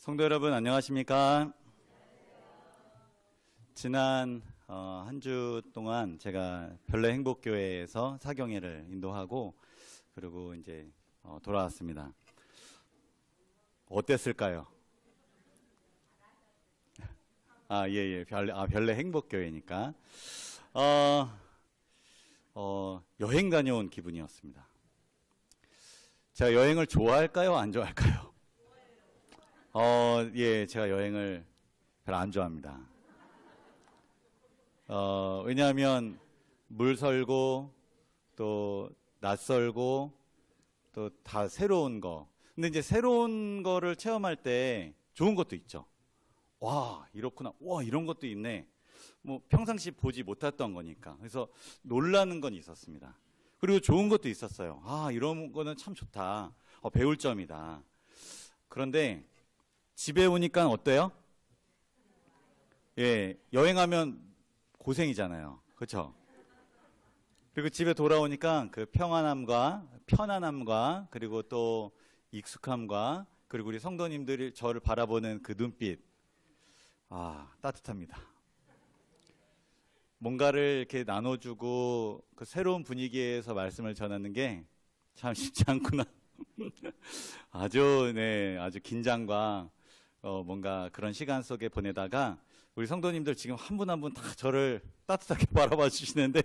성도 여러분 안녕하십니까? 지난 한 주 동안 제가 별내 행복교회에서 사경회를 인도하고 그리고 이제 돌아왔습니다. 어땠을까요? 예. 별내 행복교회니까 여행 다녀온 기분이었습니다. 제가 여행을 좋아할까요? 안 좋아할까요? 예, 제가 여행을 별로 안 좋아합니다. 왜냐하면 물설고 또 낯설고 또 다 새로운 거. 근데 이제 새로운 거를 체험할 때 좋은 것도 있죠. 와, 이렇구나. 와, 이런 것도 있네. 뭐 평상시 보지 못했던 거니까. 그래서 놀라는 건 있었습니다. 그리고 좋은 것도 있었어요. 이런 거는 참 좋다. 배울 점이다. 그런데 집에 오니까 어때요? 예, 여행하면 고생이잖아요. 그렇죠? 그리고 집에 돌아오니까 그 편안함과 그리고 또 익숙함과 그리고 우리 성도님들이 저를 바라보는 그 눈빛, 따뜻합니다. 뭔가를 이렇게 나눠주고 그 새로운 분위기에서 말씀을 전하는 게 참 쉽지 않구나. 아주 긴장과 뭔가 그런 시간 속에 보내다가 우리 성도님들 지금 한 분 한 분 다 저를 따뜻하게 바라봐 주시는데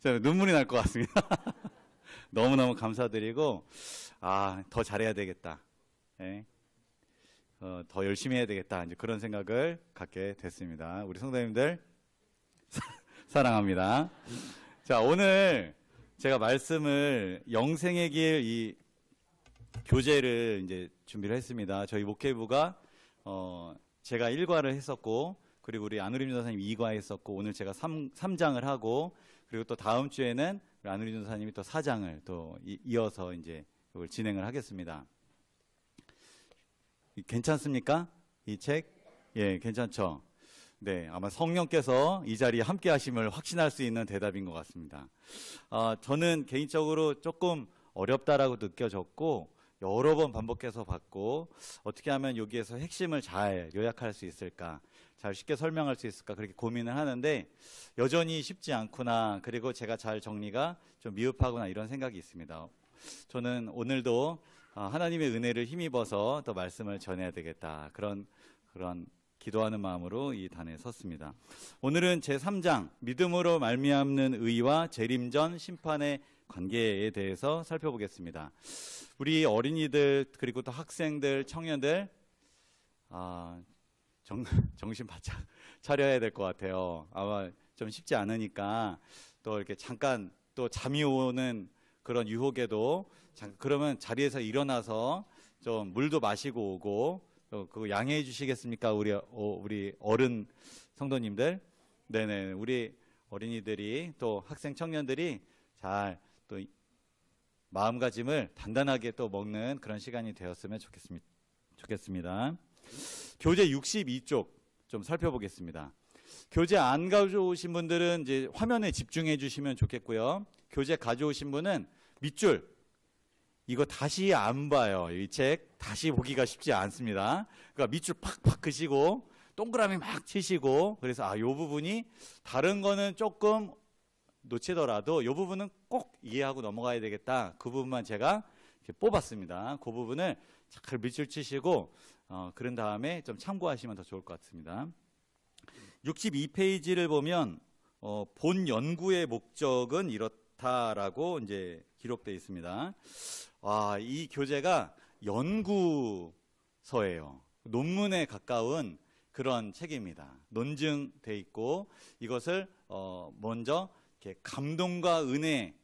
눈물이 날 것 같습니다. 너무너무 감사드리고 더 잘해야 되겠다. 예. 더 열심히 해야 되겠다. 이제 그런 생각을 갖게 됐습니다. 우리 성도님들 사랑합니다. 자, 오늘 제가 말씀을 영생의 길 이 교재를 이제 준비를 했습니다. 저희 목회부가 제가 1과를 했었고 그리고 우리 안우림 전사님 2과 했었고 오늘 제가 3장을 하고 그리고 또 다음 주에는 우리 안우림 전사님이 또 4장을 또 이어서 이제 이걸 진행을 하겠습니다. 괜찮습니까? 이 책? 예, 괜찮죠? 네, 아마 성령께서 이 자리에 함께 하심을 확신할 수 있는 대답인 것 같습니다. 저는 개인적으로 조금 어렵다라고 느껴졌고 여러 번 반복해서 봤고 어떻게 하면 여기에서 핵심을 잘 요약할 수 있을까, 잘 쉽게 설명할 수 있을까 그렇게 고민을 하는데 여전히 쉽지 않구나. 그리고 제가 잘 정리가 좀 미흡하구나 이런 생각이 있습니다. 저는 오늘도 하나님의 은혜를 힘입어서 또 말씀을 전해야 되겠다. 그런 기도하는 마음으로 이 단에 섰습니다. 오늘은 제3장 믿음으로 말미암는 의와 재림전 심판의 관계에 대해서 살펴보겠습니다. 우리 어린이들 그리고 또 학생들, 청년들 정신 바짝 차려야 될 것 같아요. 아마 좀 쉽지 않으니까 또 이렇게 잠깐 또 잠이 오는 그런 유혹에도 그러면 자리에서 일어나서 좀 물도 마시고 오고 그거 양해해 주시겠습니까? 우리 어른 성도님들. 네네. 우리 어린이들이 또 학생 청년들이 잘 또 마음가짐을 단단하게 또 먹는 그런 시간이 되었으면 좋겠습니다. 교재 62쪽 좀 살펴보겠습니다. 교재 안 가져오신 분들은 이제 화면에 집중해 주시면 좋겠고요. 교재 가져오신 분은 밑줄 이거 다시 안 봐요. 이 책 다시 보기가 쉽지 않습니다. 그러니까 밑줄 팍팍 그시고 동그라미 막 치시고 그래서 이 부분이 다른 거는 조금 놓치더라도 이 부분은 꼭 이해하고 넘어가야 되겠다. 그 부분만 제가 이렇게 뽑았습니다. 그 부분을 잘 밑줄 치시고 그런 다음에 좀 참고하시면 더 좋을 것 같습니다. 62페이지를 보면 본 연구의 목적은 이렇다라고 이제 기록되어 있습니다. 이 교재가 연구서예요. 논문에 가까운 그런 책입니다. 논증돼 있고 이것을 먼저 이렇게 감동과 은혜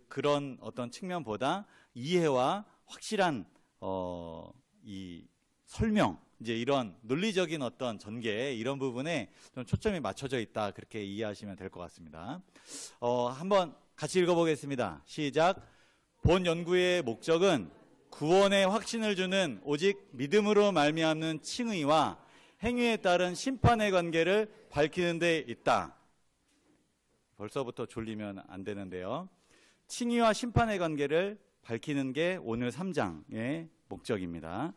그런 어떤 측면보다 이해와 확실한 이 설명 이제 이런 논리적인 어떤 전개 이런 부분에 좀 초점이 맞춰져 있다 그렇게 이해하시면 될 것 같습니다. 한번 같이 읽어보겠습니다. 시작. 본 연구의 목적은 구원의 확신을 주는 오직 믿음으로 말미암는 칭의와 행위에 따른 심판의 관계를 밝히는 데 있다. 벌써부터 졸리면 안 되는데요. 칭의와 심판의 관계를 밝히는 게 오늘 3장의 목적입니다.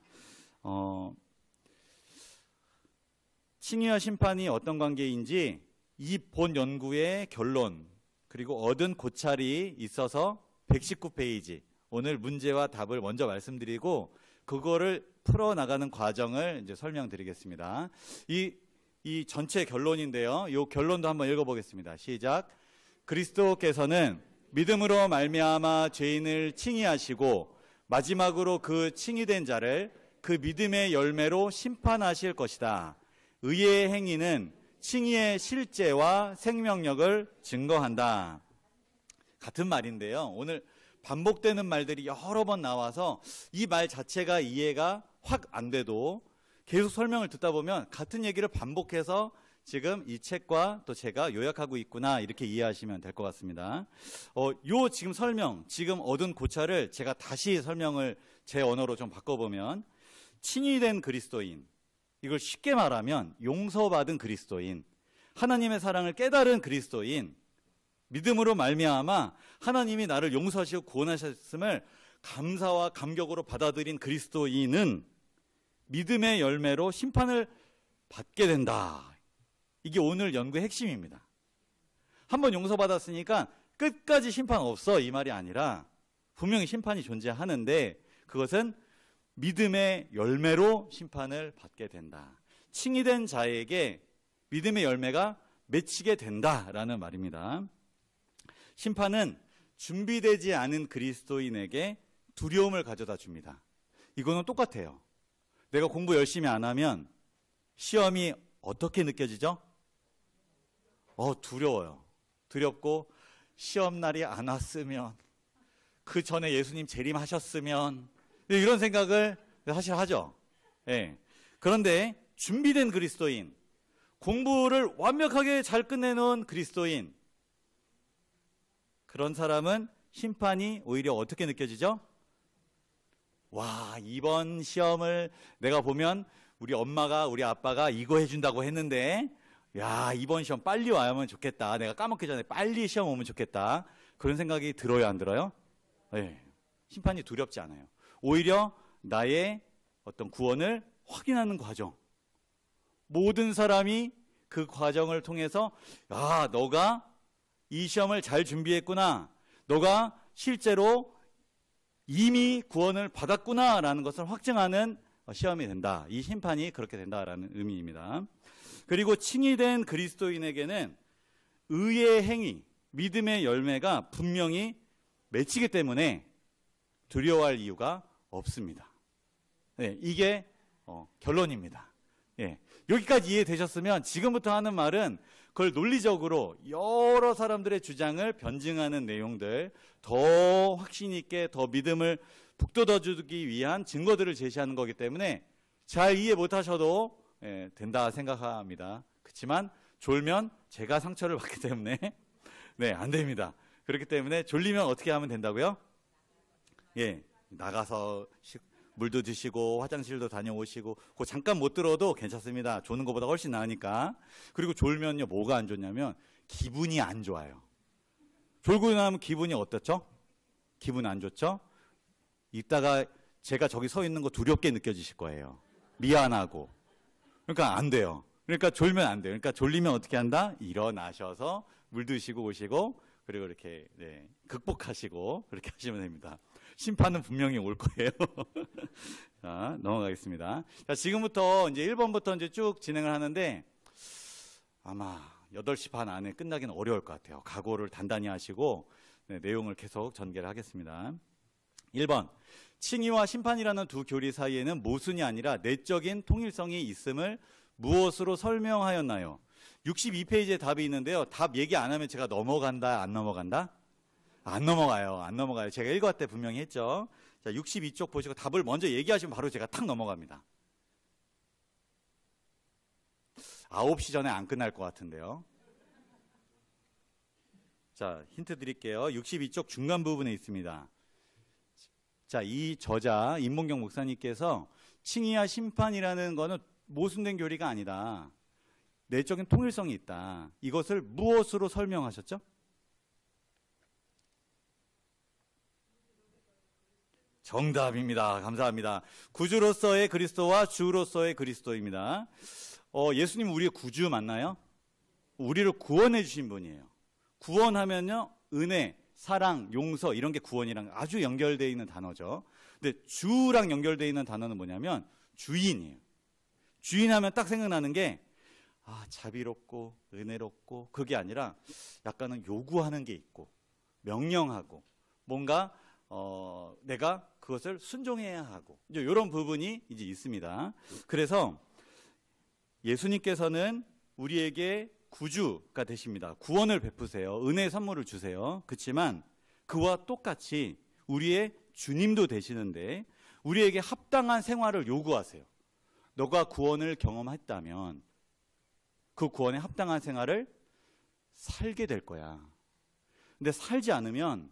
칭의와 심판이 어떤 관계인지 이 본 연구의 결론 그리고 얻은 고찰이 있어서 119페이지 오늘 문제와 답을 먼저 말씀드리고 그거를 풀어나가는 과정을 이제 설명드리겠습니다. 이 전체 결론인데요. 이 결론도 한번 읽어보겠습니다. 시작. 그리스도께서는 믿음으로 말미암아 죄인을 칭의하시고 마지막으로 그 칭의된 자를 그 믿음의 열매로 심판하실 것이다. 의의 행위는 칭의의 실제와 생명력을 증거한다. 같은 말인데요. 오늘 반복되는 말들이 여러 번 나와서 이 말 자체가 이해가 확 안 돼도 계속 설명을 듣다 보면 같은 얘기를 반복해서 지금 이 책과 또 제가 요약하고 있구나 이렇게 이해하시면 될 것 같습니다. 요 지금 설명, 지금 얻은 고찰을 제가 다시 설명을 제 언어로 좀 바꿔보면 칭의된 그리스도인, 이걸 쉽게 말하면 용서받은 그리스도인, 하나님의 사랑을 깨달은 그리스도인, 믿음으로 말미암아 하나님이 나를 용서하시고 구원하셨음을 감사와 감격으로 받아들인 그리스도인은 믿음의 열매로 심판을 받게 된다. 이게 오늘 연구의 핵심입니다. 한번 용서받았으니까 끝까지 심판 없어 이 말이 아니라 분명히 심판이 존재하는데 그것은 믿음의 열매로 심판을 받게 된다. 칭의된 자에게 믿음의 열매가 맺히게 된다라는 말입니다. 심판은 준비되지 않은 그리스도인에게 두려움을 가져다 줍니다. 이거는 똑같아요. 내가 공부 열심히 안 하면 시험이 어떻게 느껴지죠? 두려워요. 두렵고 시험날이 안 왔으면, 그 전에 예수님 재림하셨으면, 이런 생각을 사실 하죠. 예. 그런데 준비된 그리스도인, 공부를 완벽하게 잘 끝내놓은 그리스도인, 그런 사람은 심판이 오히려 어떻게 느껴지죠? 와, 이번 시험을 내가 보면 우리 엄마가 우리 아빠가 이거 해준다고 했는데 야, 이번 시험 빨리 와야면 좋겠다. 내가 까먹기 전에 빨리 시험 오면 좋겠다. 그런 생각이 들어요, 안 들어요? 네. 심판이 두렵지 않아요. 오히려 나의 어떤 구원을 확인하는 과정. 모든 사람이 그 과정을 통해서 야, 너가 이 시험을 잘 준비했구나. 너가 실제로 이미 구원을 받았구나라는 것을 확증하는 시험이 된다. 이 심판이 그렇게 된다라는 의미입니다. 그리고 칭의된 그리스도인에게는 의의 행위, 믿음의 열매가 분명히 맺히기 때문에 두려워할 이유가 없습니다. 네, 이게 결론입니다. 네, 여기까지 이해되셨으면 지금부터 하는 말은 그걸 논리적으로 여러 사람들의 주장을 변증하는 내용들, 더 확신 있게 더 믿음을 북돋아주기 위한 증거들을 제시하는 거기 때문에 잘 이해 못하셔도 된다 생각합니다. 그렇지만 졸면 제가 상처를 받기 때문에 네, 안 됩니다. 그렇기 때문에 졸리면 어떻게 하면 된다고요? 예, 나가서 물도 드시고 화장실도 다녀오시고 그 잠깐 못 들어도 괜찮습니다. 조는 것보다 훨씬 나으니까. 그리고 졸면요, 뭐가 안 좋냐면 기분이 안 좋아요. 졸고 나면 기분이 어떻죠? 기분 안 좋죠? 이따가 제가 저기 서 있는 거 두렵게 느껴지실 거예요. 미안하고. 그러니까 안 돼요. 그러니까 졸면 안 돼요. 그러니까 졸리면 어떻게 한다? 일어나셔서 물 드시고 오시고 그리고 이렇게 극복하시고 그렇게 하시면 됩니다. 심판은 분명히 올 거예요. 자, 넘어가겠습니다. 자, 지금부터 이제 1번부터 이제 쭉 진행을 하는데 아마 8시 반 안에 끝나기는 어려울 것 같아요. 각오를 단단히 하시고 내용을 계속 전개를 하겠습니다. 1번, 칭의와 심판이라는 두 교리 사이에는 모순이 아니라 내적인 통일성이 있음을 무엇으로 설명하였나요? 62페이지에 답이 있는데요. 답 얘기 안 하면 제가 넘어간다, 안 넘어간다? 안 넘어가요. 안 넘어가요. 제가 읽을 때 분명히 했죠. 자, 62쪽 보시고 답을 먼저 얘기하시면 바로 제가 탁 넘어갑니다. 9시 전에 안 끝날 것 같은데요. 자, 힌트 드릴게요. 62쪽 중간 부분에 있습니다. 자, 이 저자 임봉경 목사님께서 칭의와 심판이라는 거는 모순된 교리가 아니다. 내적인 통일성이 있다. 이것을 무엇으로 설명하셨죠? 정답입니다. 감사합니다. 구주로서의 그리스도와 주로서의 그리스도입니다. 예수님 우리의 구주 맞나요? 우리를 구원해 주신 분이에요. 구원하면요, 은혜, 사랑, 용서 이런 게 구원이랑 아주 연결되어 있는 단어죠. 근데 주랑 연결되어 있는 단어는 뭐냐면 주인이에요. 주인하면 딱 생각나는 게 자비롭고 은혜롭고, 그게 아니라 약간은 요구하는 게 있고 명령하고 뭔가 내가 그것을 순종해야 하고 이제 이런 부분이 이제 있습니다. 그래서 예수님께서는 우리에게 구주가 되십니다. 구원을 베푸세요. 은혜의 선물을 주세요. 그렇지만 그와 똑같이 우리의 주님도 되시는데 우리에게 합당한 생활을 요구하세요. 너가 구원을 경험했다면 그 구원에 합당한 생활을 살게 될 거야. 근데 살지 않으면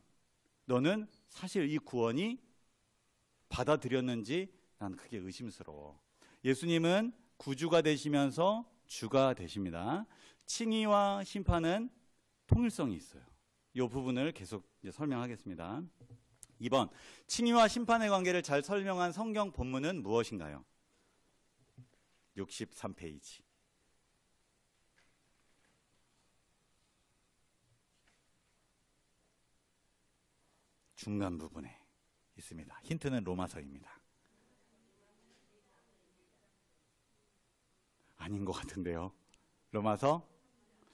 너는 사실 이 구원이 받아들였는지 난 그게 의심스러워. 예수님은 구주가 되시면서 주가 되십니다. 칭의와 심판은 통일성이 있어요. 이 부분을 계속 이제 설명하겠습니다. 2번, 칭의와 심판의 관계를 잘 설명한 성경 본문은 무엇인가요? 63페이지. 중간 부분에 있습니다. 힌트는 로마서입니다. 아닌 것 같은데요. 로마서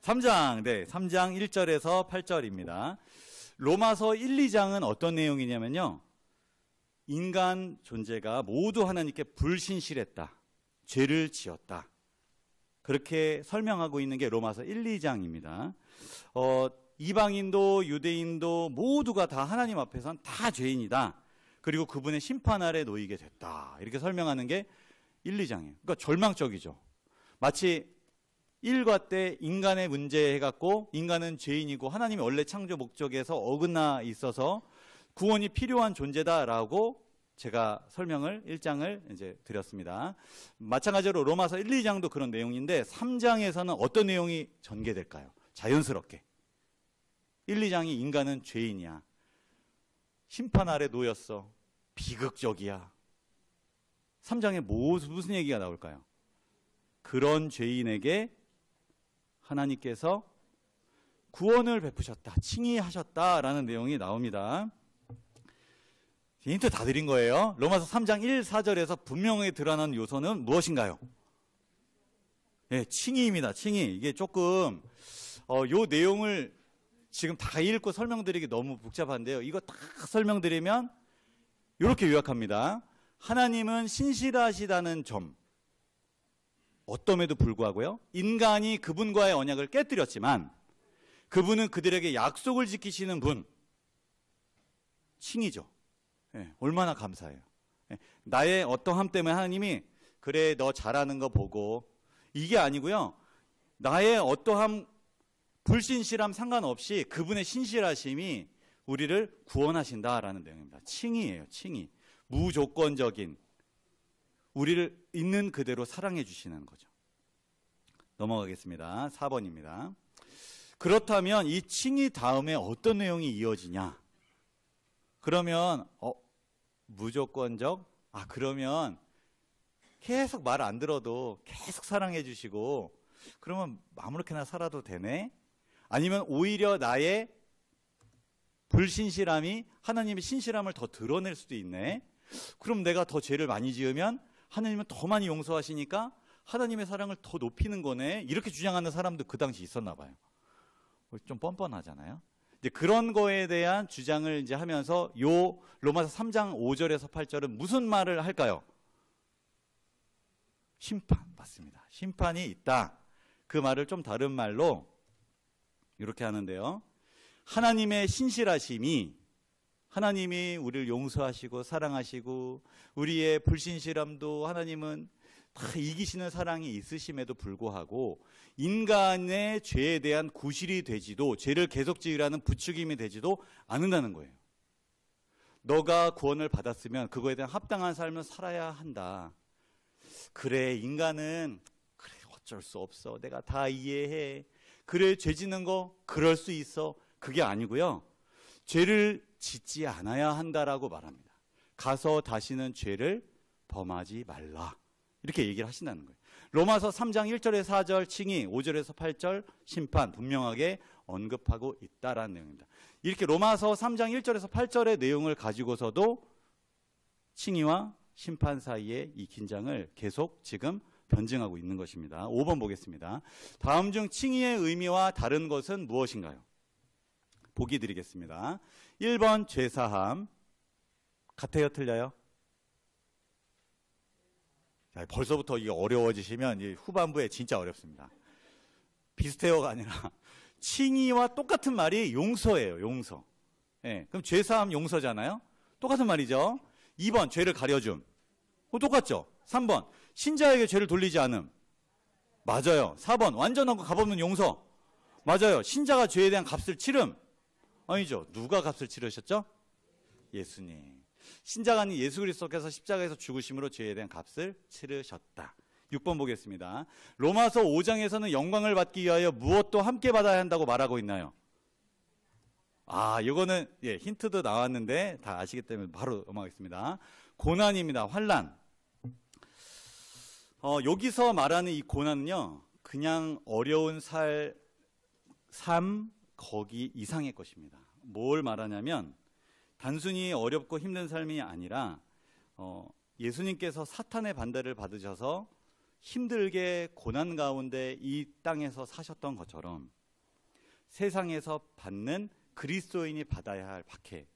3장, 네, 3장 1절에서 8절입니다. 로마서 1, 2장은 어떤 내용이냐면요, 인간 존재가 모두 하나님께 불신실했다, 죄를 지었다, 그렇게 설명하고 있는 게 로마서 1, 2장입니다. 이방인도 유대인도 모두가 다 하나님 앞에선 다 죄인이다, 그리고 그분의 심판 아래 놓이게 됐다, 이렇게 설명하는 게 1, 2장이에요. 그러니까 절망적이죠. 마치 일과 때 인간의 문제 해갖고 인간은 죄인이고 하나님의 원래 창조 목적에서 어긋나 있어서 구원이 필요한 존재다라고 제가 설명을 1장을 이제 드렸습니다. 마찬가지로 로마서 1, 2장도 그런 내용인데 3장에서는 어떤 내용이 전개될까요? 자연스럽게 1, 2장이 인간은 죄인이야, 심판 아래 놓였어, 비극적이야. 3장에 무슨 얘기가 나올까요? 그런 죄인에게 하나님께서 구원을 베푸셨다, 칭의하셨다라는 내용이 나옵니다. 힌트 다 드린 거예요. 로마서 3장 1, 4절에서 분명히 드러나는 요소는 무엇인가요? 네, 칭의입니다. 칭의. 이게 조금 요 내용을 지금 다 읽고 설명드리기 너무 복잡한데요. 이거 딱 설명드리면 이렇게 요약합니다. 하나님은 신실하시다는 점, 어떠함에도 불구하고요, 인간이 그분과의 언약을 깨뜨렸지만 그분은 그들에게 약속을 지키시는 분, 칭의죠. 네, 얼마나 감사해요. 네, 나의 어떠함 때문에 하나님이 그래 너 잘하는 거 보고, 이게 아니고요, 나의 어떠함, 불신실함 상관없이 그분의 신실하심이 우리를 구원하신다라는 내용입니다. 칭의예요. 칭의. 무조건적인, 우리를 있는 그대로 사랑해 주시는 거죠. 넘어가겠습니다. 4번입니다. 그렇다면 이 칭의 다음에 어떤 내용이 이어지냐? 그러면 무조건적? 그러면 계속 말 안 들어도 계속 사랑해 주시고 그러면 아무렇게나 살아도 되네? 아니면 오히려 나의 불신실함이 하나님의 신실함을 더 드러낼 수도 있네? 그럼 내가 더 죄를 많이 지으면 하나님은 더 많이 용서하시니까 하나님의 사랑을 더 높이는 거네, 이렇게 주장하는 사람도 그 당시 있었나 봐요. 좀 뻔뻔하잖아요. 이제 그런 거에 대한 주장을 이제 하면서 요 로마서 3장 5절에서 8절은 무슨 말을 할까요? 심판, 맞습니다. 심판이 있다. 그 말을 좀 다른 말로 이렇게 하는데요. 하나님의 신실하심이, 하나님이 우리를 용서하시고 사랑하시고 우리의 불신실함도 하나님은 다 이기시는 사랑이 있으심에도 불구하고 인간의 죄에 대한 구실이 되지도, 죄를 계속 지으라는 부추김이 되지도 않는다는 거예요. 너가 구원을 받았으면 그거에 대한 합당한 삶을 살아야 한다. 그래, 인간은 그래 어쩔 수 없어, 내가 다 이해해, 그래 죄 짓는 거 그럴 수 있어, 그게 아니고요, 죄를 짓지 않아야 한다라고 말합니다. 가서 다시는 죄를 범하지 말라. 이렇게 얘기를 하신다는 거예요. 로마서 3장 1절에서 4절 칭의, 5절에서 8절 심판 분명하게 언급하고 있다라는 내용입니다. 이렇게 로마서 3장 1절에서 8절의 내용을 가지고서도 칭의와 심판 사이의 이 긴장을 계속 지금 변증하고 있는 것입니다. 5번 보겠습니다. 다음 중 칭의의 의미와 다른 것은 무엇인가요? 보기 드리겠습니다. 1번 죄사함. 같아요? 틀려요? 자, 벌써부터 이게 어려워지시면 이제 후반부에 진짜 어렵습니다. 비슷해요가 아니라 칭의와 똑같은 말이 용서예요. 용서. 예, 그럼 죄사함 용서잖아요. 똑같은 말이죠. 2번 죄를 가려줌. 똑같죠. 3번 신자에게 죄를 돌리지 않음. 맞아요. 4번 완전하고 값없는 용서. 맞아요. 신자가 죄에 대한 값을 치름. 아니죠. 누가 값을 치르셨죠? 예수님. 신자가 아닌 예수 그리스도께서 십자가에서 죽으심으로 죄에 대한 값을 치르셨다. 6번 보겠습니다. 로마서 5장에서는 영광을 받기 위하여 무엇도 함께 받아야 한다고 말하고 있나요? 이거는 힌트도 나왔는데 다 아시기 때문에 바로 넘어가겠습니다. 고난입니다. 환난. 여기서 말하는 이 고난은요, 그냥 어려운 삶 거기 이상의 것입니다. 뭘 말하냐면 단순히 어렵고 힘든 삶이 아니라 예수님께서 사탄의 반대를 받으셔서 힘들게 고난 가운데 이 땅에서 사셨던 것처럼 세상에서 받는 그리스도인이 받아야 할 박해,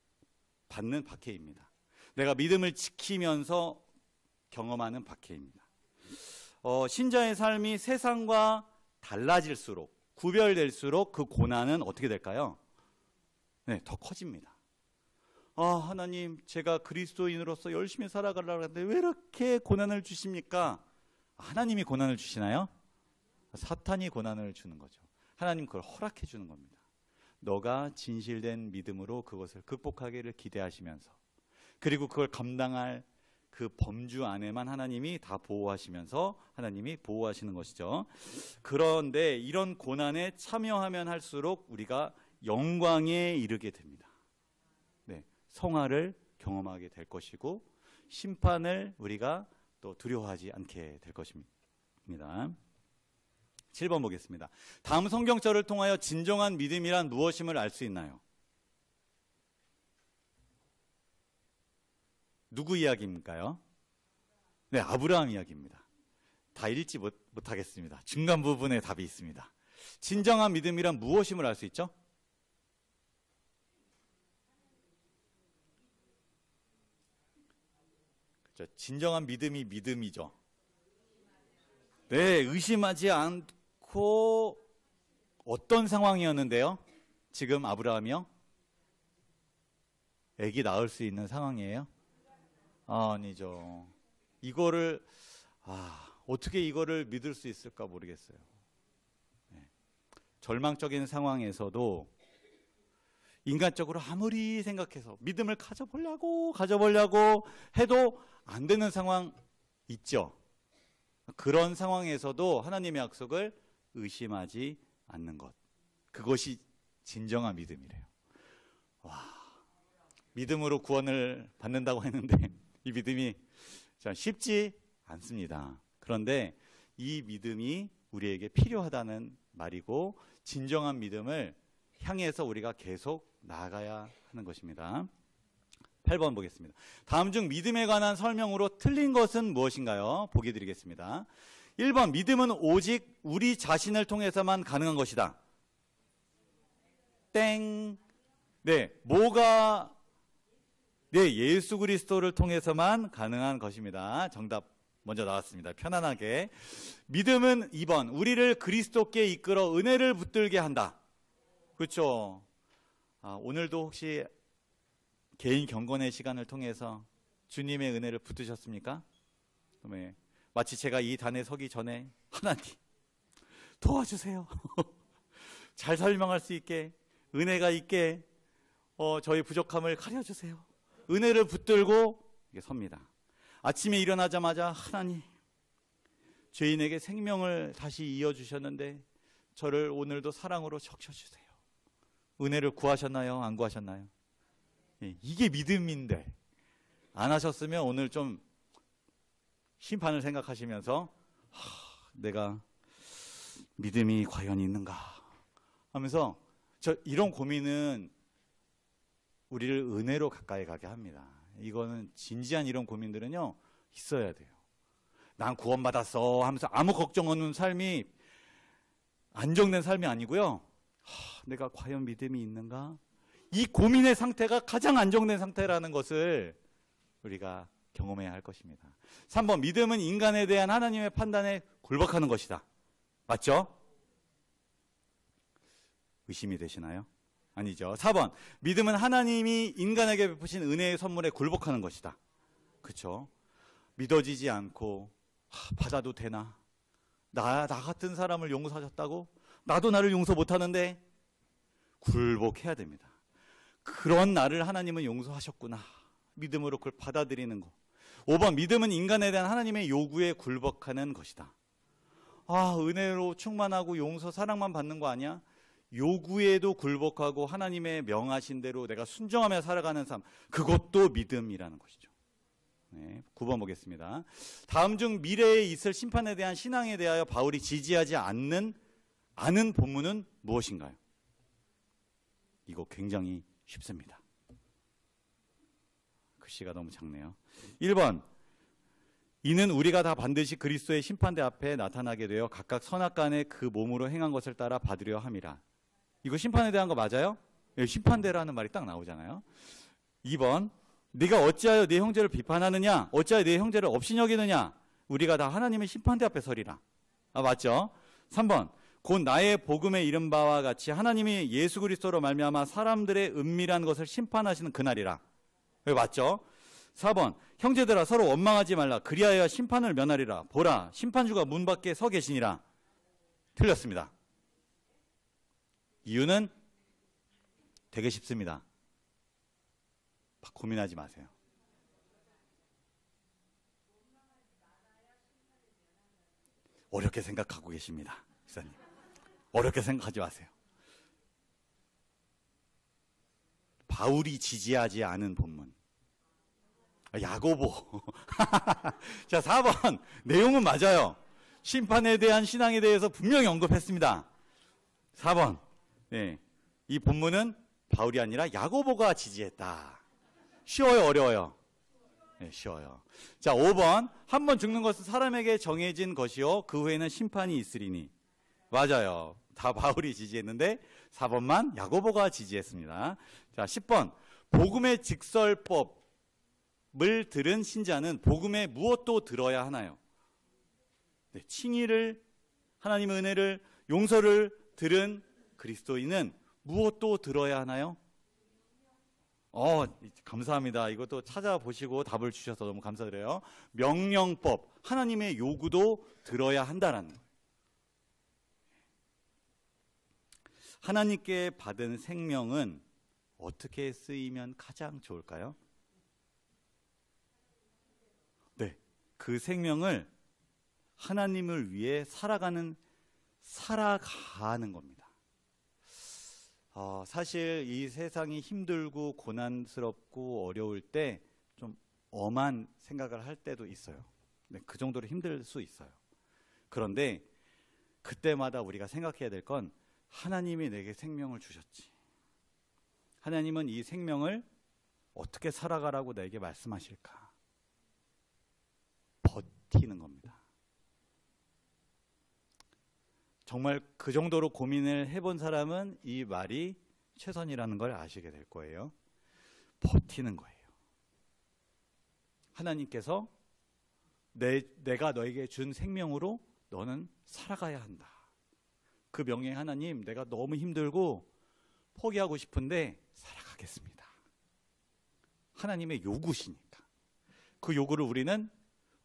받는 박해입니다. 내가 믿음을 지키면서 경험하는 박해입니다. 신자의 삶이 세상과 달라질수록, 구별될수록 그 고난은 어떻게 될까요? 네, 더 커집니다. 하나님, 제가 그리스도인으로서 열심히 살아가려고 하는데 왜 이렇게 고난을 주십니까? 하나님이 고난을 주시나요? 사탄이 고난을 주는 거죠. 하나님 그걸 허락해 주는 겁니다. 너가 진실된 믿음으로 그것을 극복하기를 기대하시면서, 그리고 그걸 감당할 그 범주 안에만 하나님이 다 보호하시면서 하나님이 보호하시는 것이죠. 그런데 이런 고난에 참여하면 할수록 우리가 영광에 이르게 됩니다. 네, 성화를 경험하게 될 것이고 심판을 우리가 또 두려워하지 않게 될 것입니다. 7번 보겠습니다. 다음 성경절을 통하여 진정한 믿음이란 무엇임을 알 수 있나요? 누구 이야기입니까요? 네, 아브라함 이야기입니다. 다 읽지 못하겠습니다. 중간 부분에 답이 있습니다. 진정한 믿음이란 무엇임을 알 수 있죠? 그렇죠. 진정한 믿음이 믿음이죠. 네, 의심하지 않고 어떤 상황이었는데요? 지금 아브라함이요? 아기 낳을 수 있는 상황이에요? 아니죠. 이거를 어떻게 이거를 믿을 수 있을까 모르겠어요. 네. 절망적인 상황에서도 인간적으로 아무리 생각해서 믿음을 가져보려고 해도 안 되는 상황 있죠. 그런 상황에서도 하나님의 약속을 의심하지 않는 것, 그것이 진정한 믿음이래요. 믿음으로 구원을 받는다고 했는데 이 믿음이 참 쉽지 않습니다. 그런데 이 믿음이 우리에게 필요하다는 말이고, 진정한 믿음을 향해서 우리가 계속 나아가야 하는 것입니다. 8번 보겠습니다. 다음 중 믿음에 관한 설명으로 틀린 것은 무엇인가요? 보기 드리겠습니다. 1번, 믿음은 오직 우리 자신을 통해서만 가능한 것이다. 땡. 네, 예수 그리스도를 통해서만 가능한 것입니다. 정답 먼저 나왔습니다. 편안하게. 믿음은 2번, 우리를 그리스도께 이끌어 은혜를 붙들게 한다. 그렇죠. 오늘도 혹시 개인 경건의 시간을 통해서 주님의 은혜를 붙드셨습니까? 마치 제가 이 단에 서기 전에 하나님 도와주세요. 잘 설명할 수 있게, 은혜가 있게 저희 부족함을 가려주세요. 은혜를 붙들고 섭니다. 아침에 일어나자마자 하나님, 죄인에게 생명을 다시 이어주셨는데 저를 오늘도 사랑으로 적셔주세요. 은혜를 구하셨나요? 안 구하셨나요? 이게 믿음인데 안 하셨으면 오늘 좀 심판을 생각하시면서 내가 믿음이 과연 있는가 하면서 이런 고민은 우리를 은혜로 가까이 가게 합니다. 이거는 진지한 이런 고민들은요 있어야 돼요. 난 구원받았어 하면서 아무 걱정 없는 삶이 안정된 삶이 아니고요. 내가 과연 믿음이 있는가? 이 고민의 상태가 가장 안정된 상태라는 것을 우리가 경험해야 할 것입니다. 3번, 믿음은 인간에 대한 하나님의 판단에 굴복하는 것이다. 맞죠? 의심이 되시나요? 아니죠. 4번, 믿음은 하나님이 인간에게 베푸신 은혜의 선물에 굴복하는 것이다. 그렇죠? 믿어지지 않고 받아도 되나? 나 같은 사람을 용서하셨다고? 나도 나를 용서 못하는데 굴복해야 됩니다. 그런 나를 하나님은 용서하셨구나. 믿음으로 그걸 받아들이는 거. 5번, 믿음은 인간에 대한 하나님의 요구에 굴복하는 것이다. 은혜로 충만하고 용서, 사랑만 받는 거 아니야? 요구에도 굴복하고 하나님의 명하신 대로 내가 순종하며 살아가는 삶, 그것도 믿음이라는 것이죠. 네, 9번 보겠습니다. 다음 중 미래에 있을 심판에 대한 신앙에 대하여 바울이 지지하지 않는 본문은 무엇인가요? 이거 굉장히 쉽습니다. 글씨가 너무 작네요. 1번, 이는 우리가 다 반드시 그리스도의 심판대 앞에 나타나게 되어 각각 선악간에 그 몸으로 행한 것을 따라 받으려 함이라. 이거 심판에 대한 거 맞아요? 네, 심판대라는 말이 딱 나오잖아요. 2번, 네가 어찌하여 네 형제를 비판하느냐? 어찌하여 네 형제를 업신여기느냐? 우리가 다 하나님의 심판대 앞에 서리라. 맞죠? 3번, 곧 나의 복음에 이른 바와 같이 하나님이 예수 그리스도로 말미암아 사람들의 은밀한 것을 심판하시는 그날이라. 맞죠? 4번, 형제들아 서로 원망하지 말라. 그리하여 심판을 면하리라. 보라, 심판주가 문 밖에 서 계시니라. 틀렸습니다. 이유는 되게 쉽습니다. 고민하지 마세요. 어렵게 생각하고 계십니다, 목사님. 어렵게 생각하지 마세요. 바울이 지지하지 않은 본문. 야고보. 자, 4번. 내용은 맞아요. 심판에 대한 신앙에 대해서 분명히 언급했습니다. 4번. 네. 이 본문은 바울이 아니라 야고보가 지지했다. 쉬워요, 어려워요? 네, 쉬워요. 자, 5번. 한 번 죽는 것은 사람에게 정해진 것이요 그 후에는 심판이 있으리니. 맞아요. 다 바울이 지지했는데 4번만 야고보가 지지했습니다. 자, 10번. 복음의 직설법을 들은 신자는 복음에 무엇도 들어야 하나요? 네, 칭의를, 하나님의 은혜를, 용서를 들은 그리스도인은 무엇도 들어야 하나요? 감사합니다. 이것도 찾아보시고 답을 주셔서 너무 감사드려요. 명령법, 하나님의 요구도 들어야 한다라는 거예요. 하나님께 받은 생명은 어떻게 쓰이면 가장 좋을까요? 네, 그 생명을 하나님을 위해 살아가는 겁니다. 사실 이 세상이 힘들고 고난스럽고 어려울 때 좀 엄한 생각을 할 때도 있어요. 네, 그 정도로 힘들 수 있어요. 그런데 그때마다 우리가 생각해야 될 건 하나님이 내게 생명을 주셨지. 하나님은 이 생명을 어떻게 살아가라고 내게 말씀하실까? 버티는 겁니다. 정말 그 정도로 고민을 해본 사람은 이 말이 최선이라는 걸 아시게 될 거예요. 버티는 거예요. 하나님께서 내가 너에게 준 생명으로 너는 살아가야 한다. 그 명예 하나님, 내가 너무 힘들고 포기하고 싶은데 살아가겠습니다. 하나님의 요구시니까. 그 요구를 우리는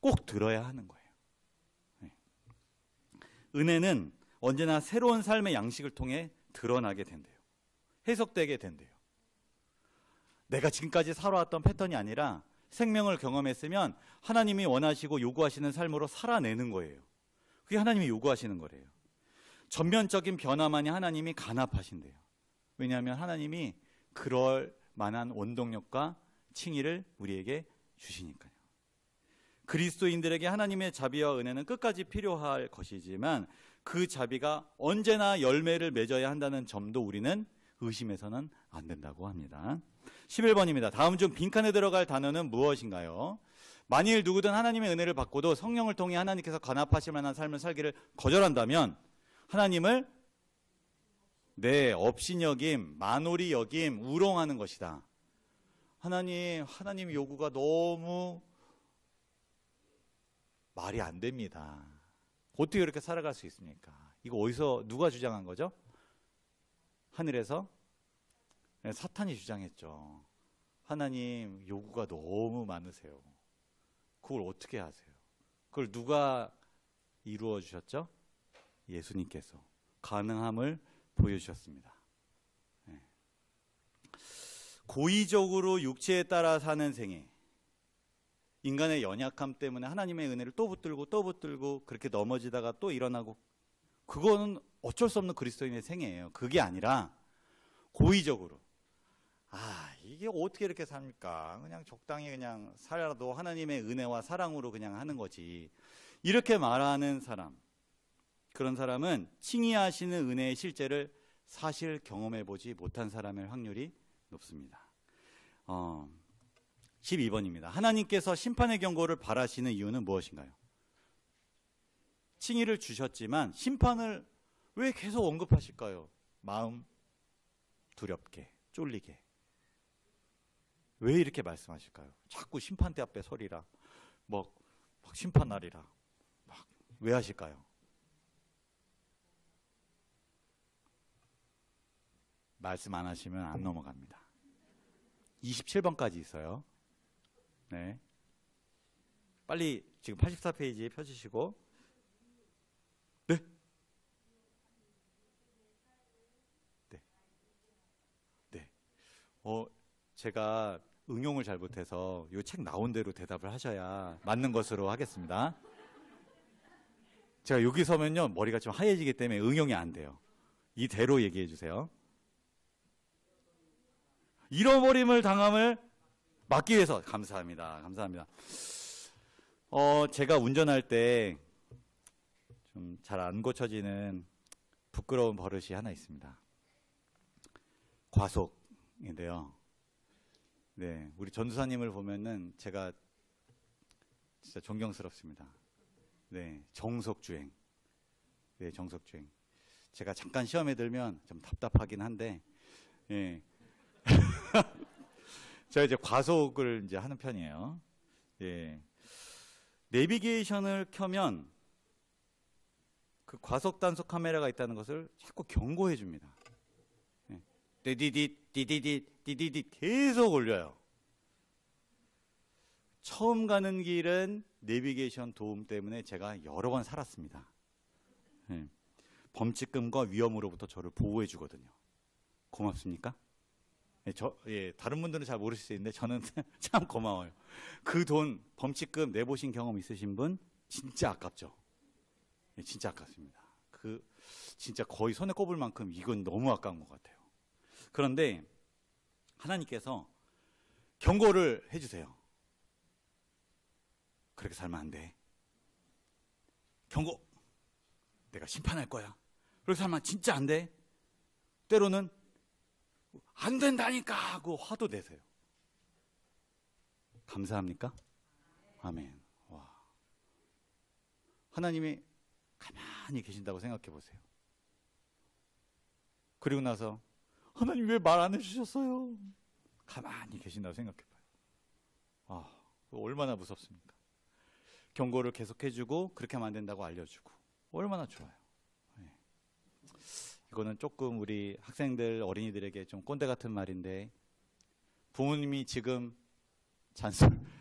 꼭 들어야 하는 거예요. 네. 은혜는 언제나 새로운 삶의 양식을 통해 드러나게 된대요. 해석되게 된대요. 내가 지금까지 살아왔던 패턴이 아니라 생명을 경험했으면 하나님이 원하시고 요구하시는 삶으로 살아내는 거예요. 그게 하나님이 요구하시는 거래요. 전면적인 변화만이 하나님이 간합하신대요. 왜냐하면 하나님이 그럴 만한 원동력과 칭의를 우리에게 주시니까요. 그리스도인들에게 하나님의 자비와 은혜는 끝까지 필요할 것이지만 그 자비가 언제나 열매를 맺어야 한다는 점도 우리는 의심해서는 안 된다고 합니다. 11번입니다. 다음 중 빈칸에 들어갈 단어는 무엇인가요? 만일 누구든 하나님의 은혜를 받고도 성령을 통해 하나님께서 간합하실 만한 삶을 살기를 거절한다면 하나님을 업신여김, 만홀히 여김, 우롱하는 것이다. 하나님 요구가 너무 말이 안 됩니다. 어떻게 그렇게 살아갈 수 있습니까? 이거 어디서 누가 주장한 거죠? 하늘에서? 네, 사탄이 주장했죠. 하나님 요구가 너무 많으세요. 그걸 어떻게 하세요? 그걸 누가 이루어 주셨죠? 예수님께서 가능함을 보여주셨습니다. 네. 고의적으로 육체에 따라 사는 생애, 인간의 연약함 때문에 하나님의 은혜를 또 붙들고 그렇게 넘어지다가 또 일어나고, 그거는 어쩔 수 없는 그리스도인의 생애예요. 그게 아니라 고의적으로 이게 어떻게 이렇게 삽니까? 그냥 적당히 그냥 살아도 하나님의 은혜와 사랑으로 그냥 하는 거지, 이렇게 말하는 사람, 그런 사람은 칭의하시는 은혜의 실제를 사실 경험해보지 못한 사람일 확률이 높습니다. 12번입니다. 하나님께서 심판의 경고를 바라시는 이유는 무엇인가요? 칭의를 주셨지만 심판을 왜 계속 언급하실까요? 마음 두렵게, 쫄리게. 왜 이렇게 말씀하실까요? 자꾸 심판대 앞에 서리라, 막 심판하리라, 왜 하실까요? 말씀 안 하시면 안 넘어갑니다. 27번까지 있어요. 네. 빨리 지금 84페이지 펴주시고. 네? 네. 네. 제가 응용을 잘 못해서 이 책 나온 대로 대답을 하셔야 맞는 것으로 하겠습니다. 제가 여기 서면요 머리가 좀 하얘지기 때문에 응용이 안 돼요. 이대로 얘기해 주세요. 잃어버림을 당함을 막기 위해서. 감사합니다. 제가 운전할 때 좀 잘 안 고쳐지는 부끄러운 버릇이 하나 있습니다. 과속인데요. 네, 우리 전도사님을 보면은 제가 진짜 존경스럽습니다. 네, 정속주행. 네, 정속주행. 제가 잠깐 시험에 들면 좀 답답하긴 한데, 예. 제가 이제 과속을 이제 하는 편이에요. 예. 내비게이션을 켜면 그 과속 단속 카메라가 있다는 것을 자꾸 경고해 줍니다. 예. 디디디 계속 올려요. 처음 가는 길은 내비게이션 도움 때문에 제가 여러 번 살았습니다. 예. 범칙금과 위험으로부터 저를 보호해 주거든요. 고맙습니까? 다른 분들은 잘 모르실 수 있는데 저는 참 고마워요. 그 돈, 범칙금 내보신 경험 있으신 분 진짜 아깝죠? 예, 진짜 아깝습니다. 진짜 거의 손에 꼽을 만큼 이건 너무 아까운 것 같아요. 그런데 하나님께서 경고를 해주세요. 그렇게 살면 안 돼. 경고. 내가 심판할 거야. 그렇게 살면 진짜 안 돼. 때로는 안 된다니까 하고 화도 내세요. 감사합니까? 아멘. 와. 하나님이 가만히 계신다고 생각해 보세요. 그리고 나서 하나님 왜 말 안 해주셨어요? 가만히 계신다고 생각해 봐요. 얼마나 무섭습니까? 경고를 계속 해주고 그렇게 하면 안 된다고 알려주고 얼마나 좋아요. 이거는 조금 우리 학생들, 어린이들에게 좀 꼰대 같은 말인데, 부모님이 지금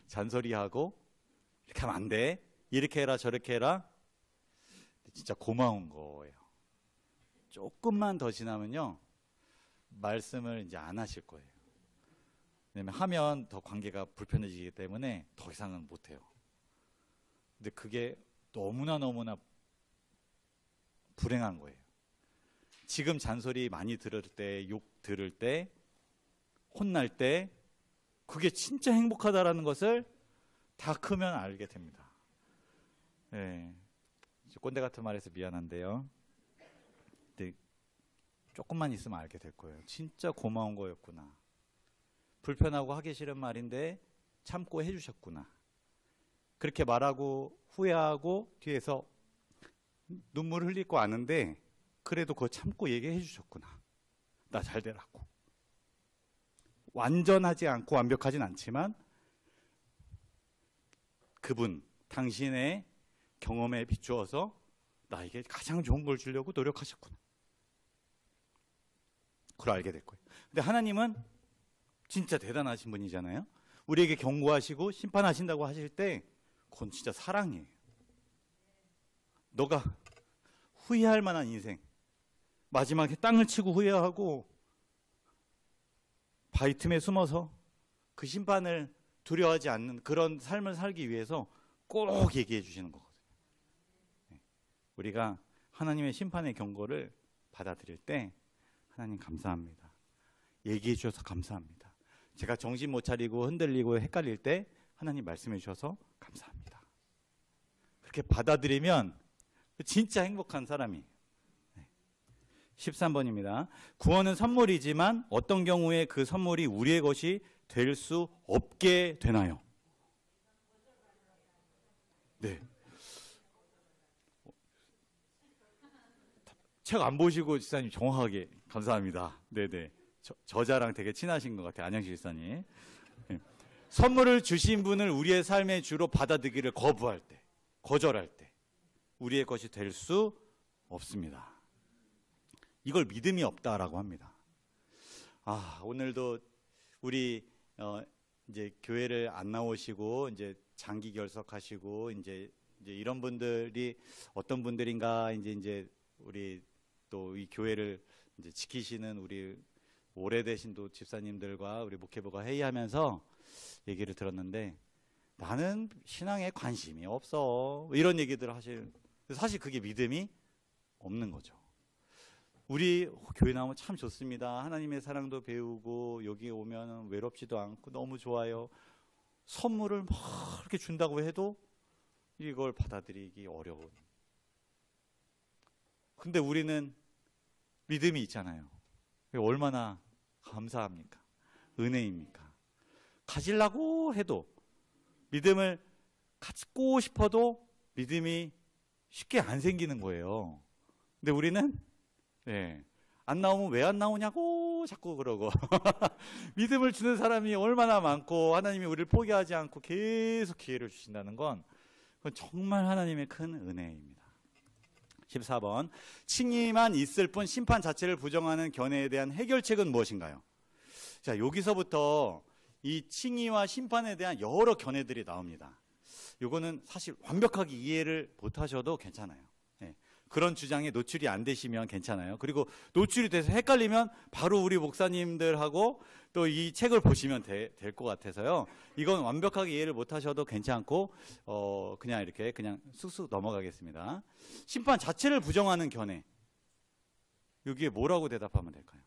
잔소리하고 이렇게 하면 안 돼, 이렇게 해라 저렇게 해라, 진짜 고마운 거예요. 조금만 더 지나면요 말씀을 이제 안 하실 거예요. 왜냐면 하면 더 관계가 불편해지기 때문에 더 이상은 못해요. 근데 그게 너무나 불행한 거예요. 지금 잔소리 많이 들을 때, 욕 들을 때, 혼날 때 그게 진짜 행복하다라는 것을 다 크면 알게 됩니다. 예. 꼰대 같은 말해서 미안한데요. 근데 조금만 있으면 알게 될 거예요. 진짜 고마운 거였구나. 불편하고 하기 싫은 말인데 참고 해주셨구나. 그렇게 말하고 후회하고 뒤에서 눈물 흘릴 거 아는데 그래도 그거 참고 얘기해 주셨구나. 나 잘 되라고. 완전하지 않고 완벽하진 않지만 그분, 당신의 경험에 비추어서 나에게 가장 좋은 걸 주려고 노력하셨구나. 그걸 알게 될 거예요. 근데 하나님은 진짜 대단하신 분이잖아요. 우리에게 경고하시고 심판하신다고 하실 때 그건 진짜 사랑이에요. 너가 후회할 만한 인생, 마지막에 땅을 치고 후회하고 바위 틈에 숨어서 그 심판을 두려워하지 않는 그런 삶을 살기 위해서 꼭 얘기해 주시는 거거든요. 우리가 하나님의 심판의 경고를 받아들일 때 하나님 감사합니다. 얘기해 주셔서 감사합니다. 제가 정신 못 차리고 흔들리고 헷갈릴 때 하나님 말씀해 주셔서 감사합니다. 그렇게 받아들이면 진짜 행복한 사람이에요. 13번입니다. 구원은 선물이지만 어떤 경우에 그 선물이 우리의 것이 될 수 없게 되나요? 네. 책 안 보시고 지사님 정확하게 감사합니다. 네네. 저자랑 되게 친하신 것 같아요. 안양식 지사님. 네. 선물을 주신 분을 우리의 삶의 주로 받아들이기를 거부할 때, 거절할 때 우리의 것이 될 수 없습니다. 이걸 믿음이 없다라고 합니다. 오늘도 우리 이제 교회를 안 나오시고 이제 장기 결석하시고 이제 이런 분들이 어떤 분들인가 이제 우리 또 이 교회를 이제 지키시는 우리 오래되신 또 집사님들과 우리 목회부가 회의하면서 얘기를 들었는데 나는 신앙에 관심이 없어 이런 얘기들 하실. 사실 그게 믿음이 없는 거죠. 우리 교회 나오면 참 좋습니다. 하나님의 사랑도 배우고 여기 오면 외롭지도 않고 너무 좋아요. 선물을 막 이렇게 준다고 해도 이걸 받아들이기 어려운. 근데 우리는 믿음이 있잖아요. 얼마나 감사합니까? 은혜입니까? 가지려고 해도 믿음을 갖고 싶어도 믿음이 쉽게 안 생기는 거예요. 근데 우리는 안 나오면 왜 안 나오냐고 자꾸 그러고 믿음을 주는 사람이 얼마나 많고 하나님이 우리를 포기하지 않고 계속 기회를 주신다는 건 그건 정말 하나님의 큰 은혜입니다. 14번 칭의만 있을 뿐 심판 자체를 부정하는 견해에 대한 해결책은 무엇인가요? 자, 여기서부터 이 칭의와 심판에 대한 여러 견해들이 나옵니다. 이거는 사실 완벽하게 이해를 못하셔도 괜찮아요. 그런 주장에 노출이 안 되시면 괜찮아요. 그리고 노출이 돼서 헷갈리면 바로 우리 목사님들하고 또 이 책을 보시면 될 것 같아서요. 이건 완벽하게 이해를 못하셔도 괜찮고 그냥 이렇게 그냥 쑥쑥 넘어가겠습니다. 심판 자체를 부정하는 견해. 여기에 뭐라고 대답하면 될까요?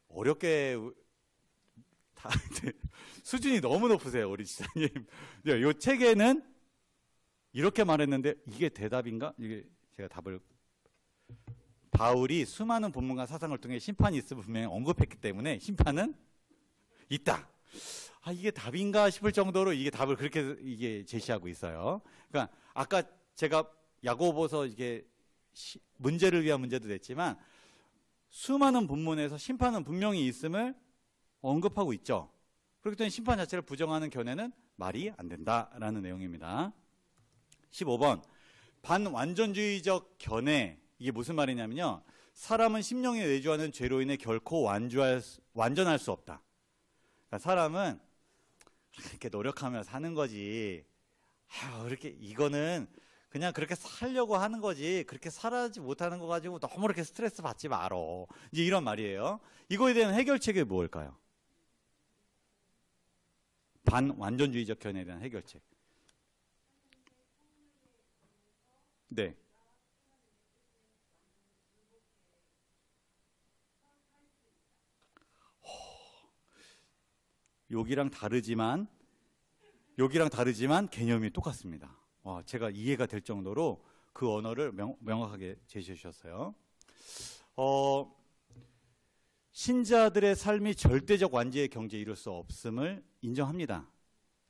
어렵게 수준이 너무 높으세요, 우리 지사님. 이 책에는 이렇게 말했는데 이게 대답인가? 이게 제가 답을 바울이 수많은 본문과 사상을 통해 심판이 있음을 분명히 언급했기 때문에 심판은 있다. 이게 답인가 싶을 정도로 이게 답을 그렇게 이게 제시하고 있어요. 그러니까 아까 제가 야고보서 이게 문제를 위한 문제도 냈지만 수많은 본문에서 심판은 분명히 있음을 언급하고 있죠. 그렇기 때문에 심판 자체를 부정하는 견해는 말이 안 된다라는 내용입니다. 15번 반완전주의적 견해. 이게 무슨 말이냐면요. 사람은 심령에 내주하는 죄로 인해 결코 완전할 수 없다. 그러니까 사람은 이렇게 노력하며 사는 거지. 이렇게 이거는 그냥 그렇게 살려고 하는 거지. 그렇게 살지 못하는 거 가지고 너무 이렇게 스트레스 받지 말어. 이제 이런 말이에요. 이거에 대한 해결책이 뭘까요? 반완전주의적 견해에 대한 해결책. 네. 여기랑 다르지만 개념이 똑같습니다. 제가 이해가 될 정도로 그 언어를 명확하게 제시해 주셨어요. 신자들의 삶이 절대적 완전의 경지에 이룰 수 없음을 인정합니다.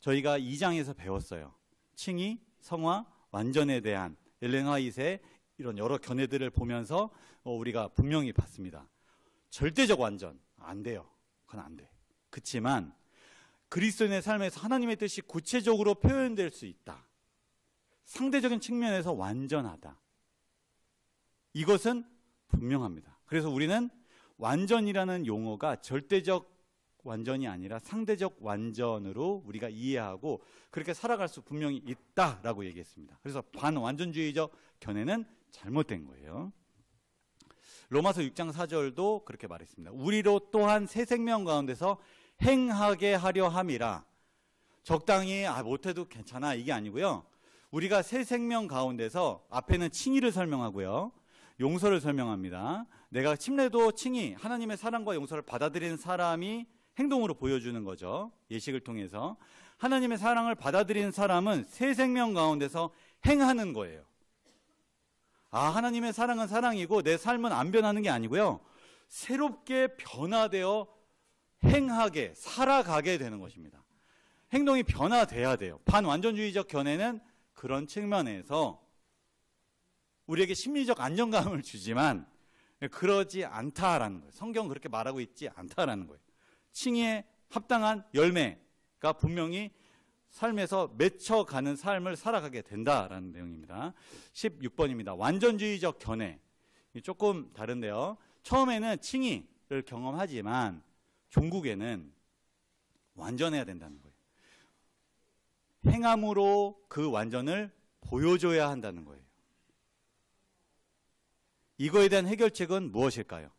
저희가 2장에서 배웠어요. 칭의, 성화, 완전에 대한 엘렌 화이트의 이런 여러 견해들을 보면서 우리가 분명히 봤습니다. 절대적 완전 안 돼요. 그건 안 돼. 그렇지만 그리스도인의 삶에서 하나님의 뜻이 구체적으로 표현될 수 있다. 상대적인 측면에서 완전하다. 이것은 분명합니다. 그래서 우리는 완전이라는 용어가 절대적 완전이 아니라 상대적 완전으로 우리가 이해하고 그렇게 살아갈 수 분명히 있다라고 얘기했습니다. 그래서 반완전주의적 견해는 잘못된 거예요. 로마서 6장 4절도 그렇게 말했습니다. 우리로 또한 새 생명 가운데서 행하게 하려 함이라. 적당히 못해도 괜찮아 이게 아니고요. 우리가 새 생명 가운데서 앞에는 칭의를 설명하고요. 용서를 설명합니다. 내가 침례도 칭의, 하나님의 사랑과 용서를 받아들이는 사람이 행동으로 보여주는 거죠. 예식을 통해서. 하나님의 사랑을 받아들이는 사람은 새 생명 가운데서 행하는 거예요. 하나님의 사랑은 사랑이고 내 삶은 안 변하는 게 아니고요. 새롭게 변화되어 행하게, 살아가게 되는 것입니다. 행동이 변화돼야 돼요. 반완전주의적 견해는 그런 측면에서 우리에게 심리적 안정감을 주지만 그러지 않다라는 거예요. 성경은 그렇게 말하고 있지 않다라는 거예요. 칭의에 합당한 열매가 분명히 삶에서 맺혀가는 삶을 살아가게 된다라는 내용입니다. 16번입니다. 완전주의적 견해. 조금 다른데요. 처음에는 칭의를 경험하지만 종국에는 완전해야 된다는 거예요. 행함으로 그 완전을 보여줘야 한다는 거예요. 이거에 대한 해결책은 무엇일까요?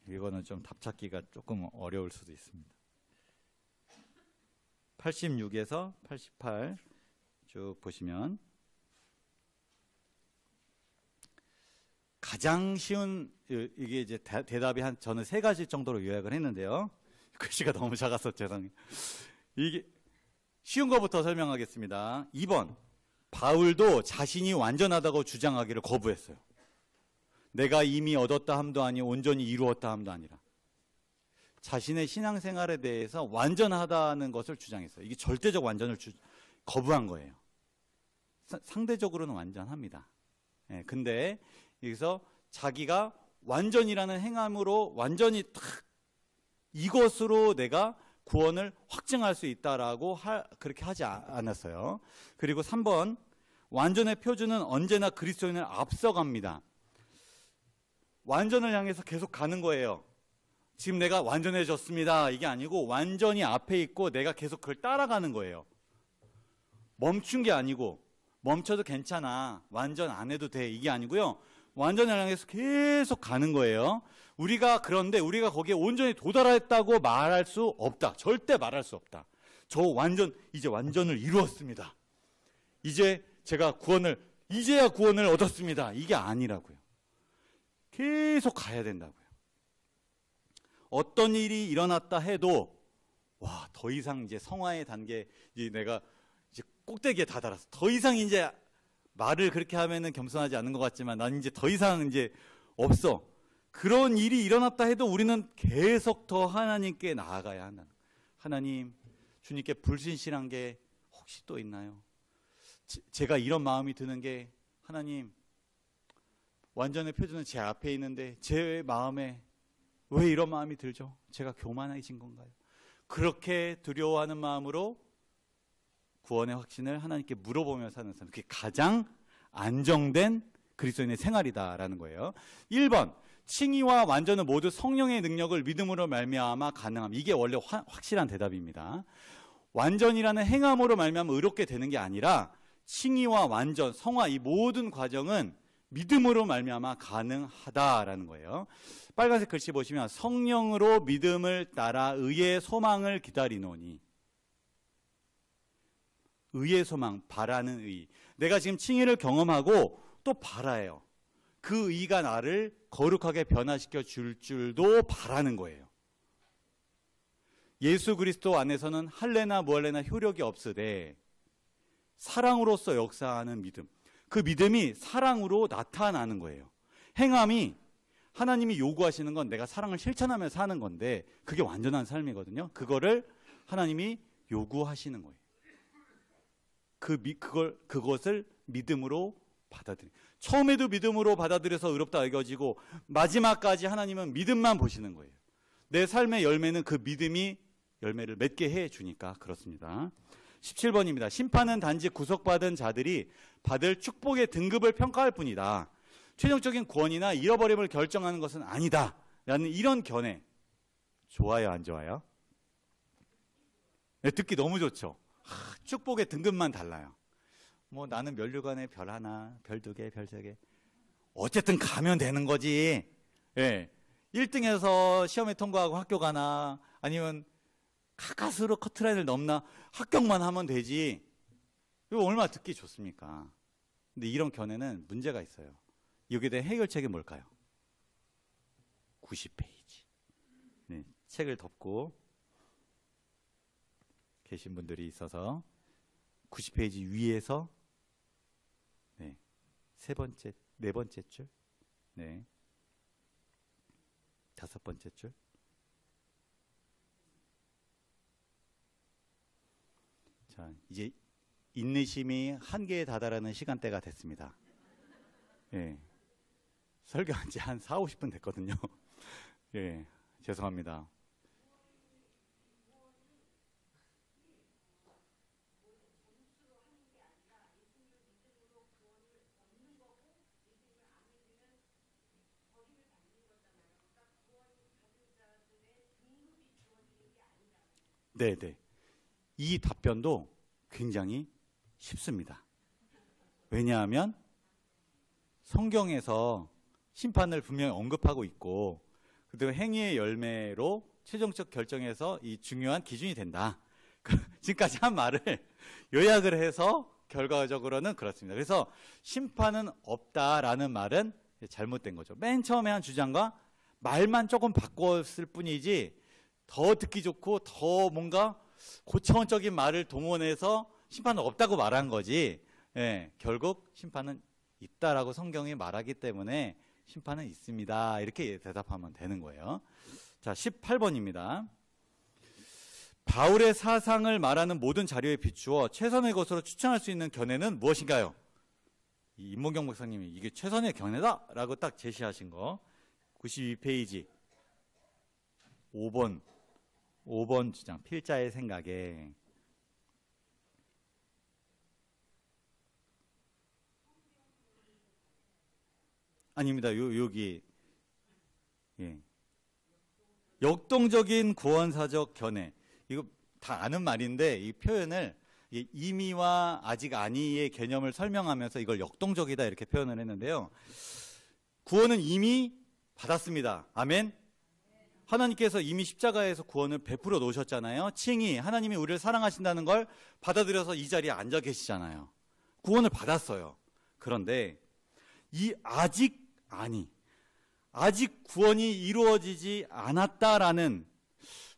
이거는 좀 답 찾기가 조금 어려울 수도 있습니다. 86에서 88 쭉 보시면 가장 쉬운 이게 이제 대답이 저는 3가지 정도로 요약을 했는데요. 글씨가 너무 작아서 죄송해요. 이게 쉬운 것부터 설명하겠습니다. 2번 바울도 자신이 완전하다고 주장하기를 거부했어요. 내가 이미 얻었다 함도 아니요 온전히 이루었다 함도 아니라 자신의 신앙생활에 대해서 완전하다는 것을 주장했어요. 이게 절대적 완전을 거부한 거예요. 상대적으로는 완전합니다. 근데 여기서 자기가 완전이라는 행함으로 완전히 딱 이것으로 내가 구원을 확증할 수 있다라고 그렇게 하지 않았어요. 그리고 3번 완전의 표준은 언제나 그리스도인을 앞서갑니다. 완전을 향해서 계속 가는 거예요. 지금 내가 완전해졌습니다. 이게 아니고 완전히 앞에 있고 내가 계속 그걸 따라가는 거예요. 멈춘 게 아니고 멈춰도 괜찮아. 완전 안 해도 돼. 이게 아니고요. 완전을 향해서 계속 가는 거예요. 그런데 우리가 거기에 온전히 도달했다고 말할 수 없다. 절대 말할 수 없다. 이제 완전을 이루었습니다. 이제 제가 이제야 구원을 얻었습니다. 이게 아니라고요. 계속 가야 된다고요. 어떤 일이 일어났다 해도 더 이상 이제 성화의 단계 내가 이제 꼭대기에 다다랐어. 더 이상 이제 말을 그렇게 하면은 겸손하지 않은 것 같지만 난 이제 더 이상 이제 없어. 그런 일이 일어났다 해도 우리는 계속 더 하나님께 나아가야 한다. 하나님, 주님께 불신실한 게 혹시 또 있나요? 제가 이런 마음이 드는 게 하나님, 완전의 표준은 제 앞에 있는데 제 마음에 왜 이런 마음이 들죠? 제가 교만해진 건가요? 그렇게 두려워하는 마음으로 구원의 확신을 하나님께 물어보며 사는 사람, 그게 가장 안정된 그리스도인의 생활이다라는 거예요. 1번 칭의와 완전은 모두 성령의 능력을 믿음으로 말미암아 가능함. 이게 원래 확실한 대답입니다. 완전이라는 행함으로 말미암아 의롭게 되는 게 아니라 칭의와 완전, 성화 이 모든 과정은 믿음으로 말미암아 가능하다라는 거예요. 빨간색 글씨 보시면 성령으로 믿음을 따라 의의 소망을 기다리노니. 의의 소망, 바라는 의. 내가 지금 칭의를 경험하고 또 바라요. 그 의가 나를 거룩하게 변화시켜 줄 줄도 바라는 거예요. 예수 그리스도 안에서는 할례나 무할례나 효력이 없으되 사랑으로서 역사하는 믿음, 그 믿음이 사랑으로 나타나는 거예요. 행함이 하나님이 요구하시는 건 내가 사랑을 실천하면서 사는 건데 그게 완전한 삶이거든요. 그거를 하나님이 요구하시는 거예요. 그것을 믿음으로 받아들이. 처음에도 믿음으로 받아들여서 의롭다 여겨지고 마지막까지 하나님은 믿음만 보시는 거예요. 내 삶의 열매는 그 믿음이 열매를 맺게 해 주니까 그렇습니다. 17번입니다. 심판은 단지 구속받은 자들이 받을 축복의 등급을 평가할 뿐이다. 최종적인 구원이나 잃어버림을 결정하는 것은 아니다. 라는 이런 견해. 좋아요, 안 좋아요? 네, 듣기 너무 좋죠. 축복의 등급만 달라요. 뭐 나는 면류관에 별 하나, 별 2개, 별 3개. 어쨌든 가면 되는 거지. 예. 1등해서 시험에 통과하고 학교 가나 아니면 가까스로 커트라인을 넘나 합격만 하면 되지. 이거 얼마나 듣기 좋습니까? 근데 이런 견해는 문제가 있어요. 여기에 대한 해결책이 뭘까요? 90페이지. 네, 책을 덮고 계신 분들이 있어서 90페이지 위에서 네, 네 번째 줄, 네, 5번째 줄. 자, 이제 인내심이 한계에 다다르는 시간대가 됐습니다. 예. 설교한 지 한 4, 50분 됐거든요. 예. 죄송합니다. 네네. 이 답변도 굉장히 쉽습니다. 왜냐하면 성경에서 심판을 분명히 언급하고 있고 그리고 행위의 열매로 최종적 결정에서 이 중요한 기준이 된다. 지금까지 한 말을 요약을 해서 결과적으로는 그렇습니다. 그래서 심판은 없다라는 말은 잘못된 거죠. 맨 처음에 한 주장과 말만 조금 바꿨을 뿐이지 더 듣기 좋고 더 뭔가 고차원적인 말을 동원해서 심판은 없다고 말한 거지. 예, 결국 심판은 있다라고 성경이 말하기 때문에 심판은 있습니다. 이렇게 대답하면 되는 거예요. 자, 18번입니다. 바울의 사상을 말하는 모든 자료에 비추어 최선의 것으로 추천할 수 있는 견해는 무엇인가요? 임문경 목사님이 이게 최선의 견해다라고 딱 제시하신 거 92페이지 5번 주장 필자의 생각에 아닙니다. 여기 예. 역동적인 구원사적 견해 이거 다 아는 말인데 이 표현을 이미와 아직 아니의 개념을 설명하면서 이걸 역동적이다 이렇게 표현을 했는데요. 구원은 이미 받았습니다. 아멘. 하나님께서 이미 십자가에서 구원을 베풀어 놓으셨잖아요. 칭히 하나님이 우리를 사랑하신다는 걸 받아들여서 이 자리에 앉아 계시잖아요. 구원을 받았어요. 그런데 이 아직 구원이 이루어지지 않았다라는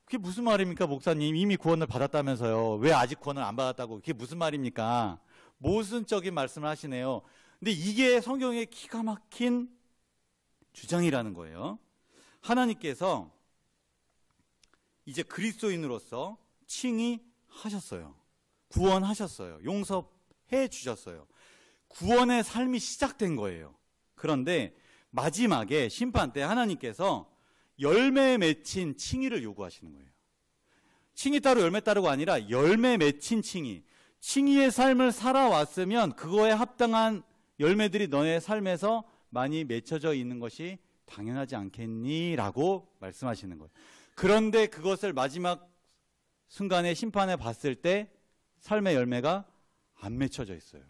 그게 무슨 말입니까, 목사님? 이미 구원을 받았다면서요. 왜 아직 구원을 안 받았다고? 그게 무슨 말입니까? 모순적인 말씀을 하시네요. 근데 이게 성경의 기가 막힌 주장이라는 거예요. 하나님께서 이제 그리스도인으로서 칭의하셨어요. 구원하셨어요. 용서해 주셨어요. 구원의 삶이 시작된 거예요. 그런데 마지막에 심판 때 하나님께서 열매 맺힌 칭의를 요구하시는 거예요. 칭의 따로 열매 따르고 아니라 열매 맺힌 칭의. 칭의의 삶을 살아왔으면 그거에 합당한 열매들이 너의 삶에서 많이 맺혀져 있는 것이 당연하지 않겠니? 라고 말씀하시는 거예요. 그런데 그것을 마지막 순간에 심판에 봤을 때 삶의 열매가 안 맺혀져 있어요.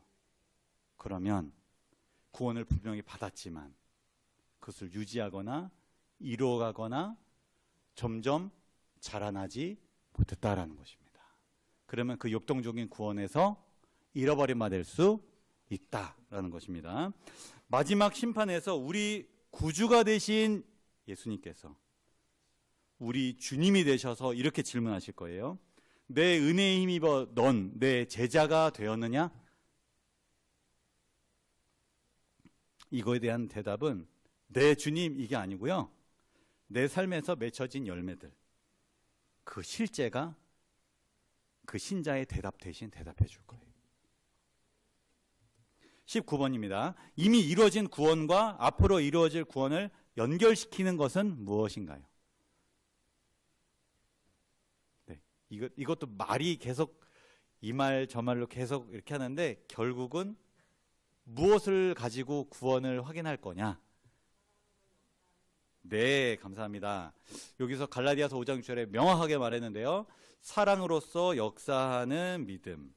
그러면 구원을 분명히 받았지만 그것을 유지하거나 이루어가거나 점점 자라나지 못했다라는 것입니다. 그러면 그 역동적인 구원에서 잃어버림만 될 수 있다라는 것입니다. 마지막 심판에서 우리 구주가 되신 예수님께서 우리 주님이 되셔서 이렇게 질문하실 거예요. 내 은혜에 힘입어 넌 내 제자가 되었느냐? 이거에 대한 대답은 내 주님 이게 아니고요. 내 삶에서 맺혀진 열매들, 그 실제가 그 신자의 대답 대신 대답해 줄 거예요. 19번입니다. 이미 이루어진 구원과 앞으로 이루어질 구원을 연결시키는 것은 무엇인가요? 네, 이것도 말이 계속 이 말 저 말로 계속 이렇게 하는데 결국은 무엇을 가지고 구원을 확인할 거냐? 네, 감사합니다. 여기서 갈라디아서 5장 6절에 명확하게 말했는데요. 사랑으로서 역사하는 믿음.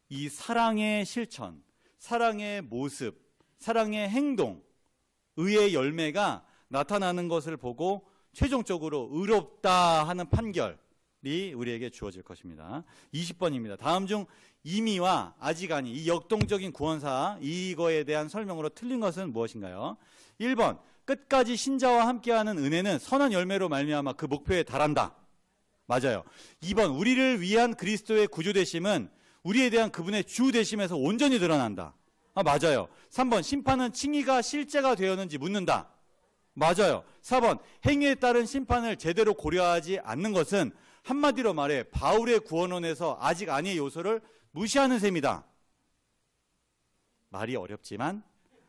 이 사랑의 실천, 사랑의 모습, 사랑의 행동, 의의 열매가 나타나는 것을 보고 최종적으로 의롭다 하는 판결이 우리에게 주어질 것입니다. 20번입니다. 다음 중 이미와 아직 아니, 이 역동적인 구원사, 이거에 대한 설명으로 틀린 것은 무엇인가요? 1번, 끝까지 신자와 함께하는 은혜는 선한 열매로 말미암아 그 목표에 달한다. 맞아요. 2번, 우리를 위한 그리스도의 구주되심은 우리에 대한 그분의 주되심에서 온전히 드러난다. 맞아요. 3번, 심판은 칭의가 실제가 되었는지 묻는다. 맞아요. 4번, 행위에 따른 심판을 제대로 고려하지 않는 것은 한마디로 말해 바울의 구원론에서 아직 아니의 요소를 무시하는 셈이다. 말이 어렵지만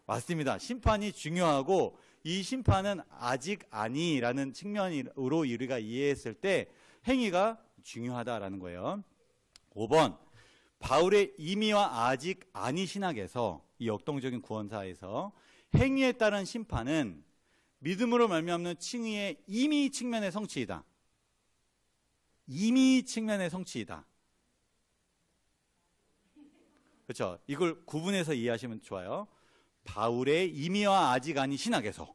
맞습니다. 심판이 중요하고 이 심판은 아직 아니라는 측면으로 우리가 이해했을 때 행위가 중요하다라는 거예요. 5번, 바울의 이미와 아직 아니 신학에서 이 역동적인 구원사에서 행위에 따른 심판은 믿음으로 말미암는 칭의의 이미 측면의 성취이다. 이미 측면의 성취이다. 그렇죠? 이걸 구분해서 이해하시면 좋아요. 바울의 이미와 아직 아니 신학에서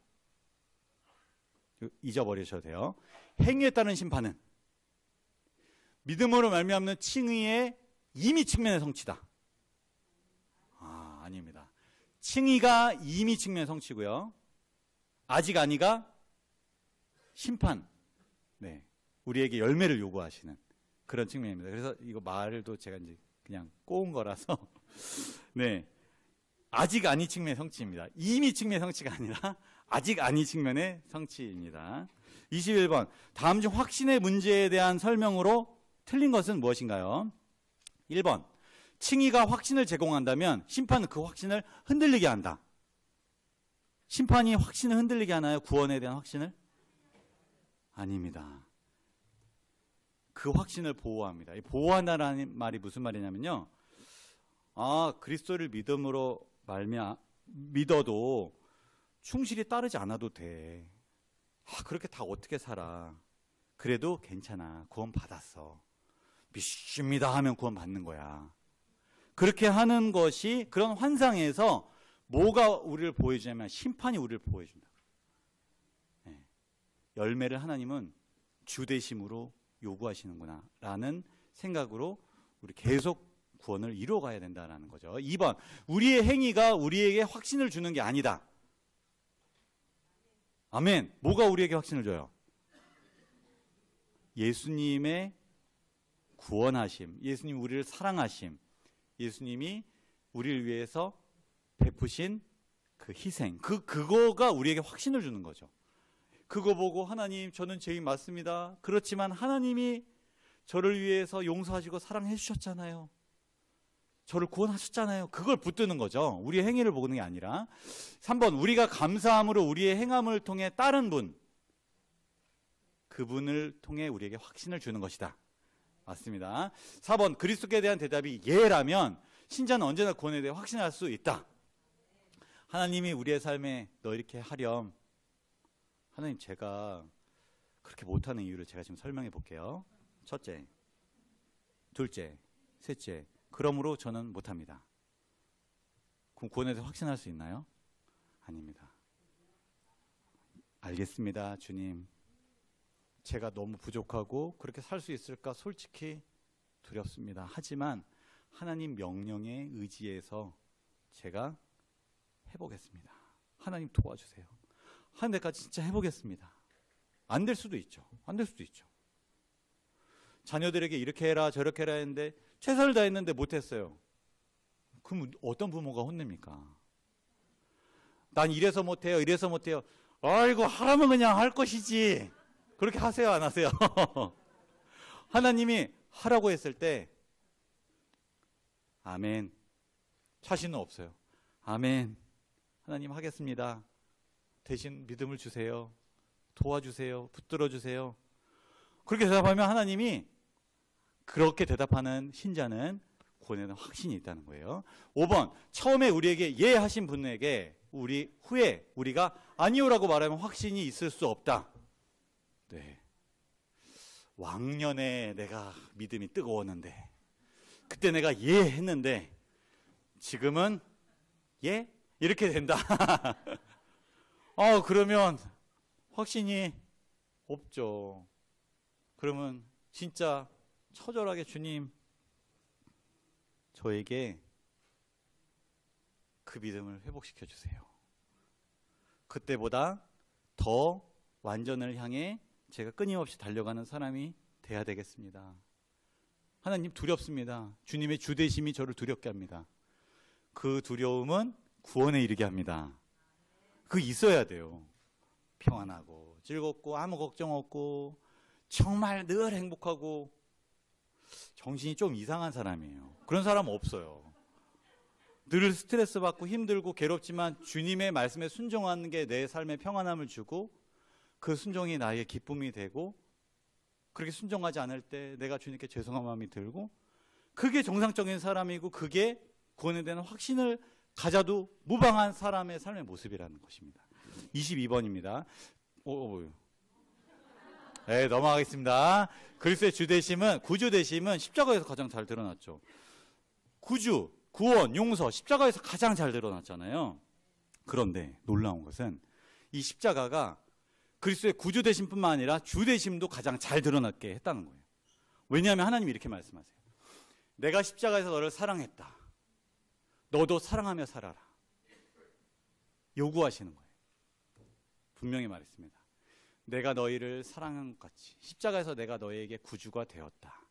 잊어버리셔도 돼요. 행위에 따른 심판은 믿음으로 말미암는 칭의의 이미 측면의 성취다. 아닙니다. 칭의가 이미 측면의 성취고요. 아직 아니가 심판. 네, 우리에게 열매를 요구하시는 그런 측면입니다. 그래서 이거 말도 제가 이제 그냥 꼬은 거라서 네, 아직 아니 측면의 성취입니다. 이미 측면의 성취가 아니라 아직 아니 측면의 성취입니다. 21번, 다음 중 확신의 문제에 대한 설명으로 틀린 것은 무엇인가요? 1번, 칭의가 확신을 제공한다면 심판은 그 확신을 흔들리게 한다. 심판이 확신을 흔들리게 하나요? 구원에 대한 확신을? 아닙니다. 그 확신을 보호합니다. 보호한다라는 말이 무슨 말이냐면요. 그리스도를 믿음으로 믿어도 충실히 따르지 않아도 돼. 그렇게 다 어떻게 살아. 그래도 괜찮아. 구원 받았어. 믿습니다 하면 구원 받는 거야. 그렇게 하는 것이 그런 환상에서 뭐가 우리를 보여주냐면 심판이 우리를 보여준다. 네. 열매를 하나님은 주되심으로 요구하시는구나 라는 생각으로 우리 계속 구원을 이루어가야 된다는 거죠. 2번, 우리의 행위가 우리에게 확신을 주는 게 아니다. 아멘. 뭐가 우리에게 확신을 줘요? 예수님의 구원하심, 예수님 우리를 사랑하심, 예수님이 우리를 위해서 베푸신 그 희생, 그거가 우리에게 확신을 주는 거죠. 그거 보고 하나님, 저는 죄인 맞습니다. 그렇지만 하나님이 저를 위해서 용서하시고 사랑해 주셨잖아요. 저를 구원하셨잖아요. 그걸 붙드는 거죠. 우리의 행위를 보는 게 아니라. 3번, 우리가 감사함으로 우리의 행함을 통해 다른 분, 그분을 통해 우리에게 확신을 주는 것이다. 맞습니다. 4번, 그리스도께 대한 대답이 예라면 신자는 언제나 구원에 대해 확신할 수 있다. 하나님이 우리의 삶에 너 이렇게 하렴. 하나님, 제가 그렇게 못하는 이유를 제가 지금 설명해 볼게요. 첫째, 둘째, 셋째, 그러므로 저는 못합니다. 그럼 구원에 대해 확신할 수 있나요? 아닙니다. 알겠습니다, 주님. 제가 너무 부족하고 그렇게 살 수 있을까 솔직히 두렵습니다. 하지만 하나님 명령에 의지해서 제가 해보겠습니다. 하나님 도와주세요. 하는 데까지 진짜 해보겠습니다. 안 될 수도 있죠. 안 될 수도 있죠. 자녀들에게 이렇게 해라 저렇게 해라 했는데 최선을 다했는데 못했어요. 그럼 어떤 부모가 혼냅니까? 난 이래서 못해요 이래서 못해요. 아이고 하라면 그냥 할 것이지. 그렇게 하세요 안 하세요? 하나님이 하라고 했을 때 아멘. 자신은 없어요. 아멘. 하나님 하겠습니다. 대신 믿음을 주세요. 도와주세요. 붙들어 주세요. 그렇게 대답하면 하나님이 그렇게 대답하는 신자는 구원에는 확신이 있다는 거예요. 5번 처음에 우리에게 예 하신 분에게 우리 후에 우리가 아니오라고 말하면 확신이 있을 수 없다. 네. 왕년에 내가 믿음이 뜨거웠는데 그때 내가 예 했는데 지금은 예? 이렇게 된다. 그러면 확신이 없죠. 그러면 진짜 처절하게 주님 저에게 그 믿음을 회복시켜 주세요. 그때보다 더 완전을 향해 제가 끊임없이 달려가는 사람이 돼야 되겠습니다. 하나님 두렵습니다. 주님의 주대심이 저를 두렵게 합니다. 그 두려움은 구원에 이르게 합니다. 그거 있어야 돼요. 평안하고 즐겁고 아무 걱정 없고 정말 늘 행복하고 정신이 좀 이상한 사람이에요. 그런 사람 없어요. 늘 스트레스 받고 힘들고 괴롭지만 주님의 말씀에 순종하는 게 내 삶에 평안함을 주고 그 순종이 나의 기쁨이 되고 그렇게 순종하지 않을 때 내가 주님께 죄송한 마음이 들고 그게 정상적인 사람이고 그게 구원에 대한 확신을 가져도 무방한 사람의 삶의 모습이라는 것입니다. 22번입니다. 네, 넘어가겠습니다. 그리스도의 주되심은 구주되심은 십자가에서 가장 잘 드러났죠. 구주, 구원, 용서, 십자가에서 가장 잘 드러났잖아요. 그런데 놀라운 것은 이 십자가가 그리스도의 구주되심뿐만 아니라 주되심도 가장 잘 드러났게 했다는 거예요. 왜냐하면 하나님이 이렇게 말씀하세요. 내가 십자가에서 너를 사랑했다. 너도 사랑하며 살아라. 요구하시는 거예요. 분명히 말했습니다. 내가 너희를 사랑한 것 같이 십자가에서 내가 너희에게 구주가 되었다.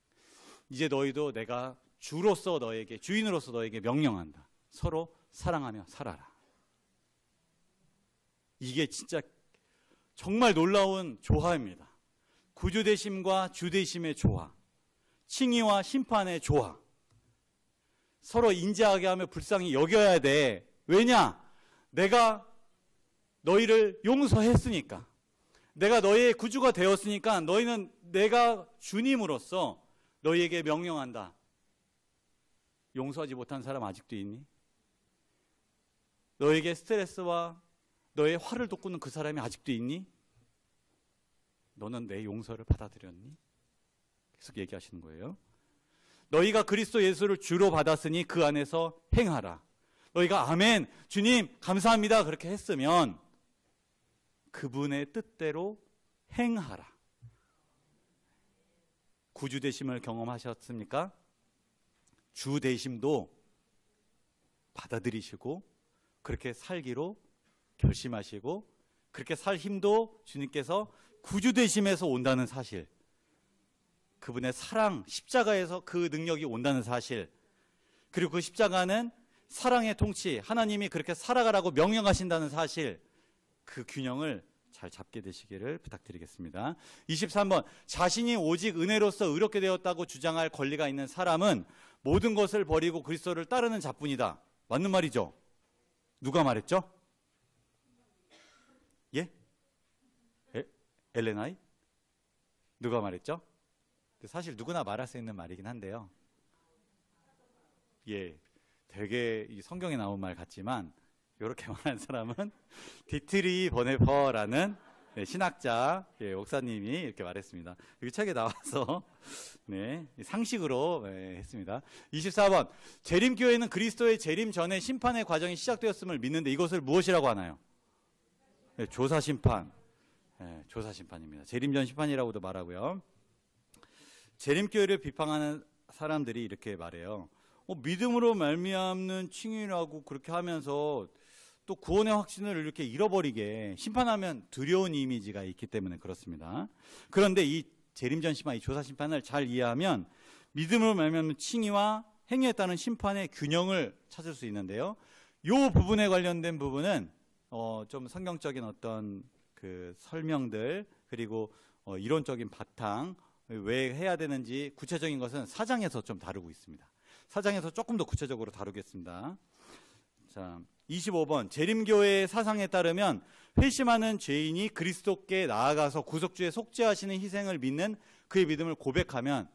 이제 너희도 내가 주로서 너에게 주인으로서 너에게 명령한다. 서로 사랑하며 살아라. 이게 진짜 정말 놀라운 조화입니다. 구주되심과 주되심의 조화, 칭의와 심판의 조화. 서로 인자하게 하며 불쌍히 여겨야 돼. 왜냐? 내가 너희를 용서했으니까. 내가 너희의 구주가 되었으니까 너희는 내가 주님으로서 너희에게 명령한다. 용서하지 못한 사람 아직도 있니? 너에게 스트레스와 너의 화를 돋구는 그 사람이 아직도 있니? 너는 내 용서를 받아들였니? 계속 얘기하시는 거예요. 너희가 그리스도 예수를 주로 받았으니 그 안에서 행하라. 너희가 아멘, 주님 감사합니다 그렇게 했으면 그분의 뜻대로 행하라. 구주되심을 경험하셨습니까? 주되심도 받아들이시고 그렇게 살기로 결심하시고 그렇게 살 힘도 주님께서 구주되심에서 온다는 사실, 그분의 사랑, 십자가에서 그 능력이 온다는 사실, 그리고 그 십자가는 사랑의 통치, 하나님이 그렇게 살아가라고 명령하신다는 사실, 그 균형을 잘 잡게 되시기를 부탁드리겠습니다. 23번, 자신이 오직 은혜로서 의롭게 되었다고 주장할 권리가 있는 사람은 모든 것을 버리고 그리스도를 따르는 자뿐이다. 맞는 말이죠? 누가 말했죠? 예? 엘레나이? 누가 말했죠? 사실 누구나 말할 수 있는 말이긴 한데요. 예, 되게 이 성경에 나온 말 같지만 이렇게 말한 사람은 디트리 버네퍼라는 신학자 목사님이 이렇게 말했습니다. 여기 책에 나와서 상식으로 했습니다. 24번, 재림교회는 그리스도의 재림 전에 심판의 과정이 시작되었음을 믿는데 이것을 무엇이라고 하나요? 조사심판. 조사심판입니다. 재림 전 심판이라고도 말하고요. 재림교회를 비판하는 사람들이 이렇게 말해요. 믿음으로 말미암는 칭의라고 그렇게 하면서 또 구원의 확신을 이렇게 잃어버리게 심판하면 두려운 이미지가 있기 때문에 그렇습니다. 그런데 이 재림전 심판, 이 조사 심판을 잘 이해하면 믿음으로 말미암는 칭의와 행위에 따른 심판의 균형을 찾을 수 있는데요. 이 부분에 관련된 부분은 좀 성경적인 어떤 그 설명들 그리고 이론적인 바탕 왜 해야 되는지 구체적인 것은 4장에서 좀 다루고 있습니다. 4장에서 조금 더 구체적으로 다루겠습니다. 자, 25번 재림교회의 사상에 따르면 회심하는 죄인이 그리스도께 나아가서 구속주의 속죄하시는 희생을 믿는 그의 믿음을 고백하면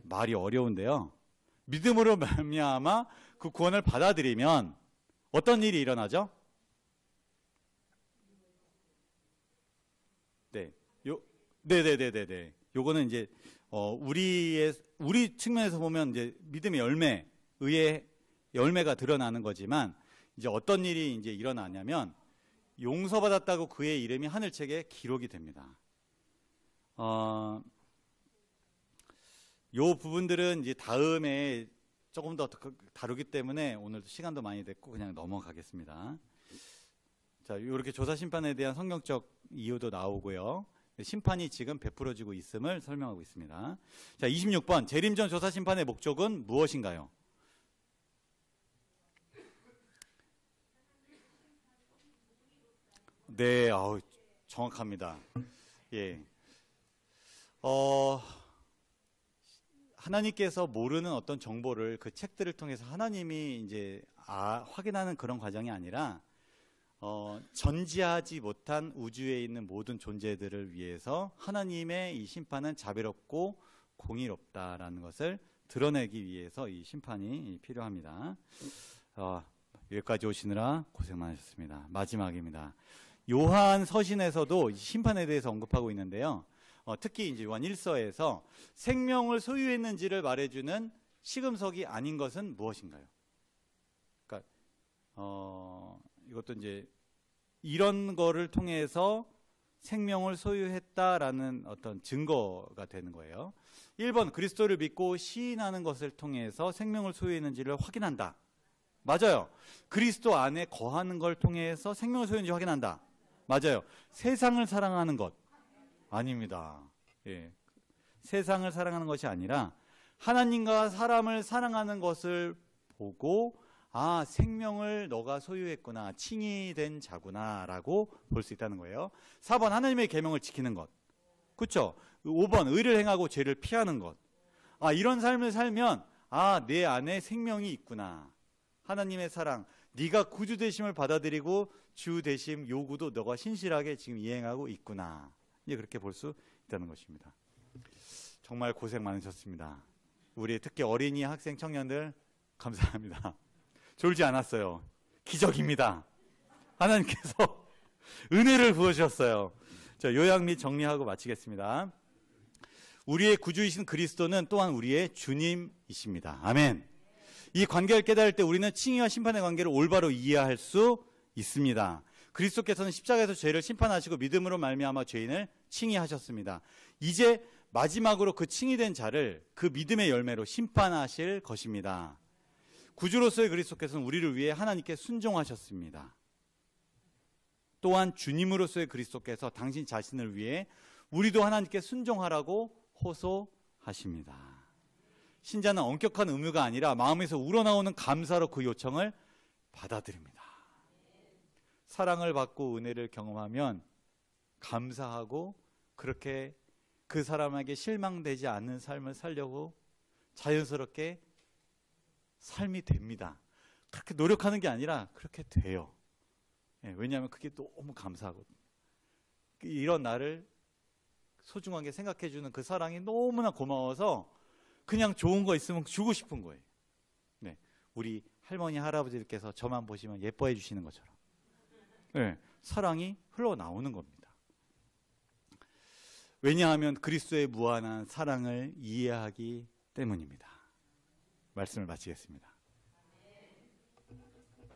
말이 어려운데요. 믿음으로 말미암아 그 구원을 받아들이면 어떤 일이 일어나죠? 네, 네네네네네. 요거는 이제 우리 측면에서 보면 이제 믿음의 열매, 의의 열매가 드러나는 거지만 이제 어떤 일이 이제 일어나냐면 용서받았다고 그의 이름이 하늘책에 기록이 됩니다. 요 부분들은 이제 다음에 조금 더 다루기 때문에 오늘도 시간도 많이 됐고 그냥 넘어가겠습니다. 자, 이렇게 조사 심판에 대한 성경적 이유도 나오고요. 심판이 지금 베풀어지고 있음을 설명하고 있습니다. 자, 26번 재림전 조사 심판의 목적은 무엇인가요? 네, 정확합니다. 예. 하나님께서 모르는 어떤 정보를 그 책들을 통해서 하나님이 이제 확인하는 그런 과정이 아니라 전지하지 못한 우주에 있는 모든 존재들을 위해서 하나님의 이 심판은 자비롭고 공의롭다라는 것을 드러내기 위해서 이 심판이 필요합니다. 여기까지 오시느라 고생 많으셨습니다. 마지막입니다. 요한 서신에서도 심판에 대해서 언급하고 있는데요. 특히 이제 요한 1서에서 생명을 소유했는지를 말해주는 시금석이 아닌 것은 무엇인가요? 그러니까 이것도 이제 이런 거를 통해서 생명을 소유했다라는 어떤 증거가 되는 거예요. 1번 그리스도를 믿고 시인하는 것을 통해서 생명을 소유했는지를 확인한다. 맞아요. 그리스도 안에 거하는 걸 통해서 생명을 소유했는지 확인한다. 맞아요. 세상을 사랑하는 것 아닙니다. 예. 세상을 사랑하는 것이 아니라 하나님과 사람을 사랑하는 것을 보고 생명을 너가 소유했구나, 칭이 된 자구나 라고 볼 수 있다는 거예요. 4번 하나님의 계명을 지키는 것, 그렇죠? 5번 의를 행하고 죄를 피하는 것. 이런 삶을 살면 내 안에 생명이 있구나, 하나님의 사랑, 네가 구주 되심을 받아들이고 주 되심 요구도 너가 신실하게 지금 이행하고 있구나, 이제 그렇게 볼 수 있다는 것입니다. 정말 고생 많으셨습니다. 우리 특히 어린이, 학생, 청년들 감사합니다. 졸지 않았어요. 기적입니다. 하나님께서 은혜를 부어주셨어요. 자, 요약 및 정리하고 마치겠습니다. 우리의 구주이신 그리스도는 또한 우리의 주님이십니다. 아멘. 이 관계를 깨달을 때 우리는 칭의와 심판의 관계를 올바로 이해할 수 있습니다. 그리스도께서는 십자가에서 죄를 심판하시고 믿음으로 말미암아 죄인을 칭의하셨습니다. 이제 마지막으로 그 칭의된 자를 그 믿음의 열매로 심판하실 것입니다. 구주로서의 그리스도께서는 우리를 위해 하나님께 순종하셨습니다. 또한 주님으로서의 그리스도께서 당신 자신을 위해 우리도 하나님께 순종하라고 호소하십니다. 신자는 엄격한 의무가 아니라 마음에서 우러나오는 감사로 그 요청을 받아들입니다. 사랑을 받고 은혜를 경험하면 감사하고 그렇게 그 사람에게 실망되지 않는 삶을 살려고 자연스럽게 삶이 됩니다. 그렇게 노력하는 게 아니라 그렇게 돼요. 왜냐하면 그게 너무 감사하거든요. 이런 나를 소중하게 생각해주는 그 사랑이 너무나 고마워서 그냥 좋은 거 있으면 주고 싶은 거예요. 우리 할머니, 할아버지들께서 저만 보시면 예뻐해 주시는 것처럼 사랑이 흘러나오는 겁니다. 왜냐하면 그리스도의 무한한 사랑을 이해하기 때문입니다. 말씀을 마치겠습니다.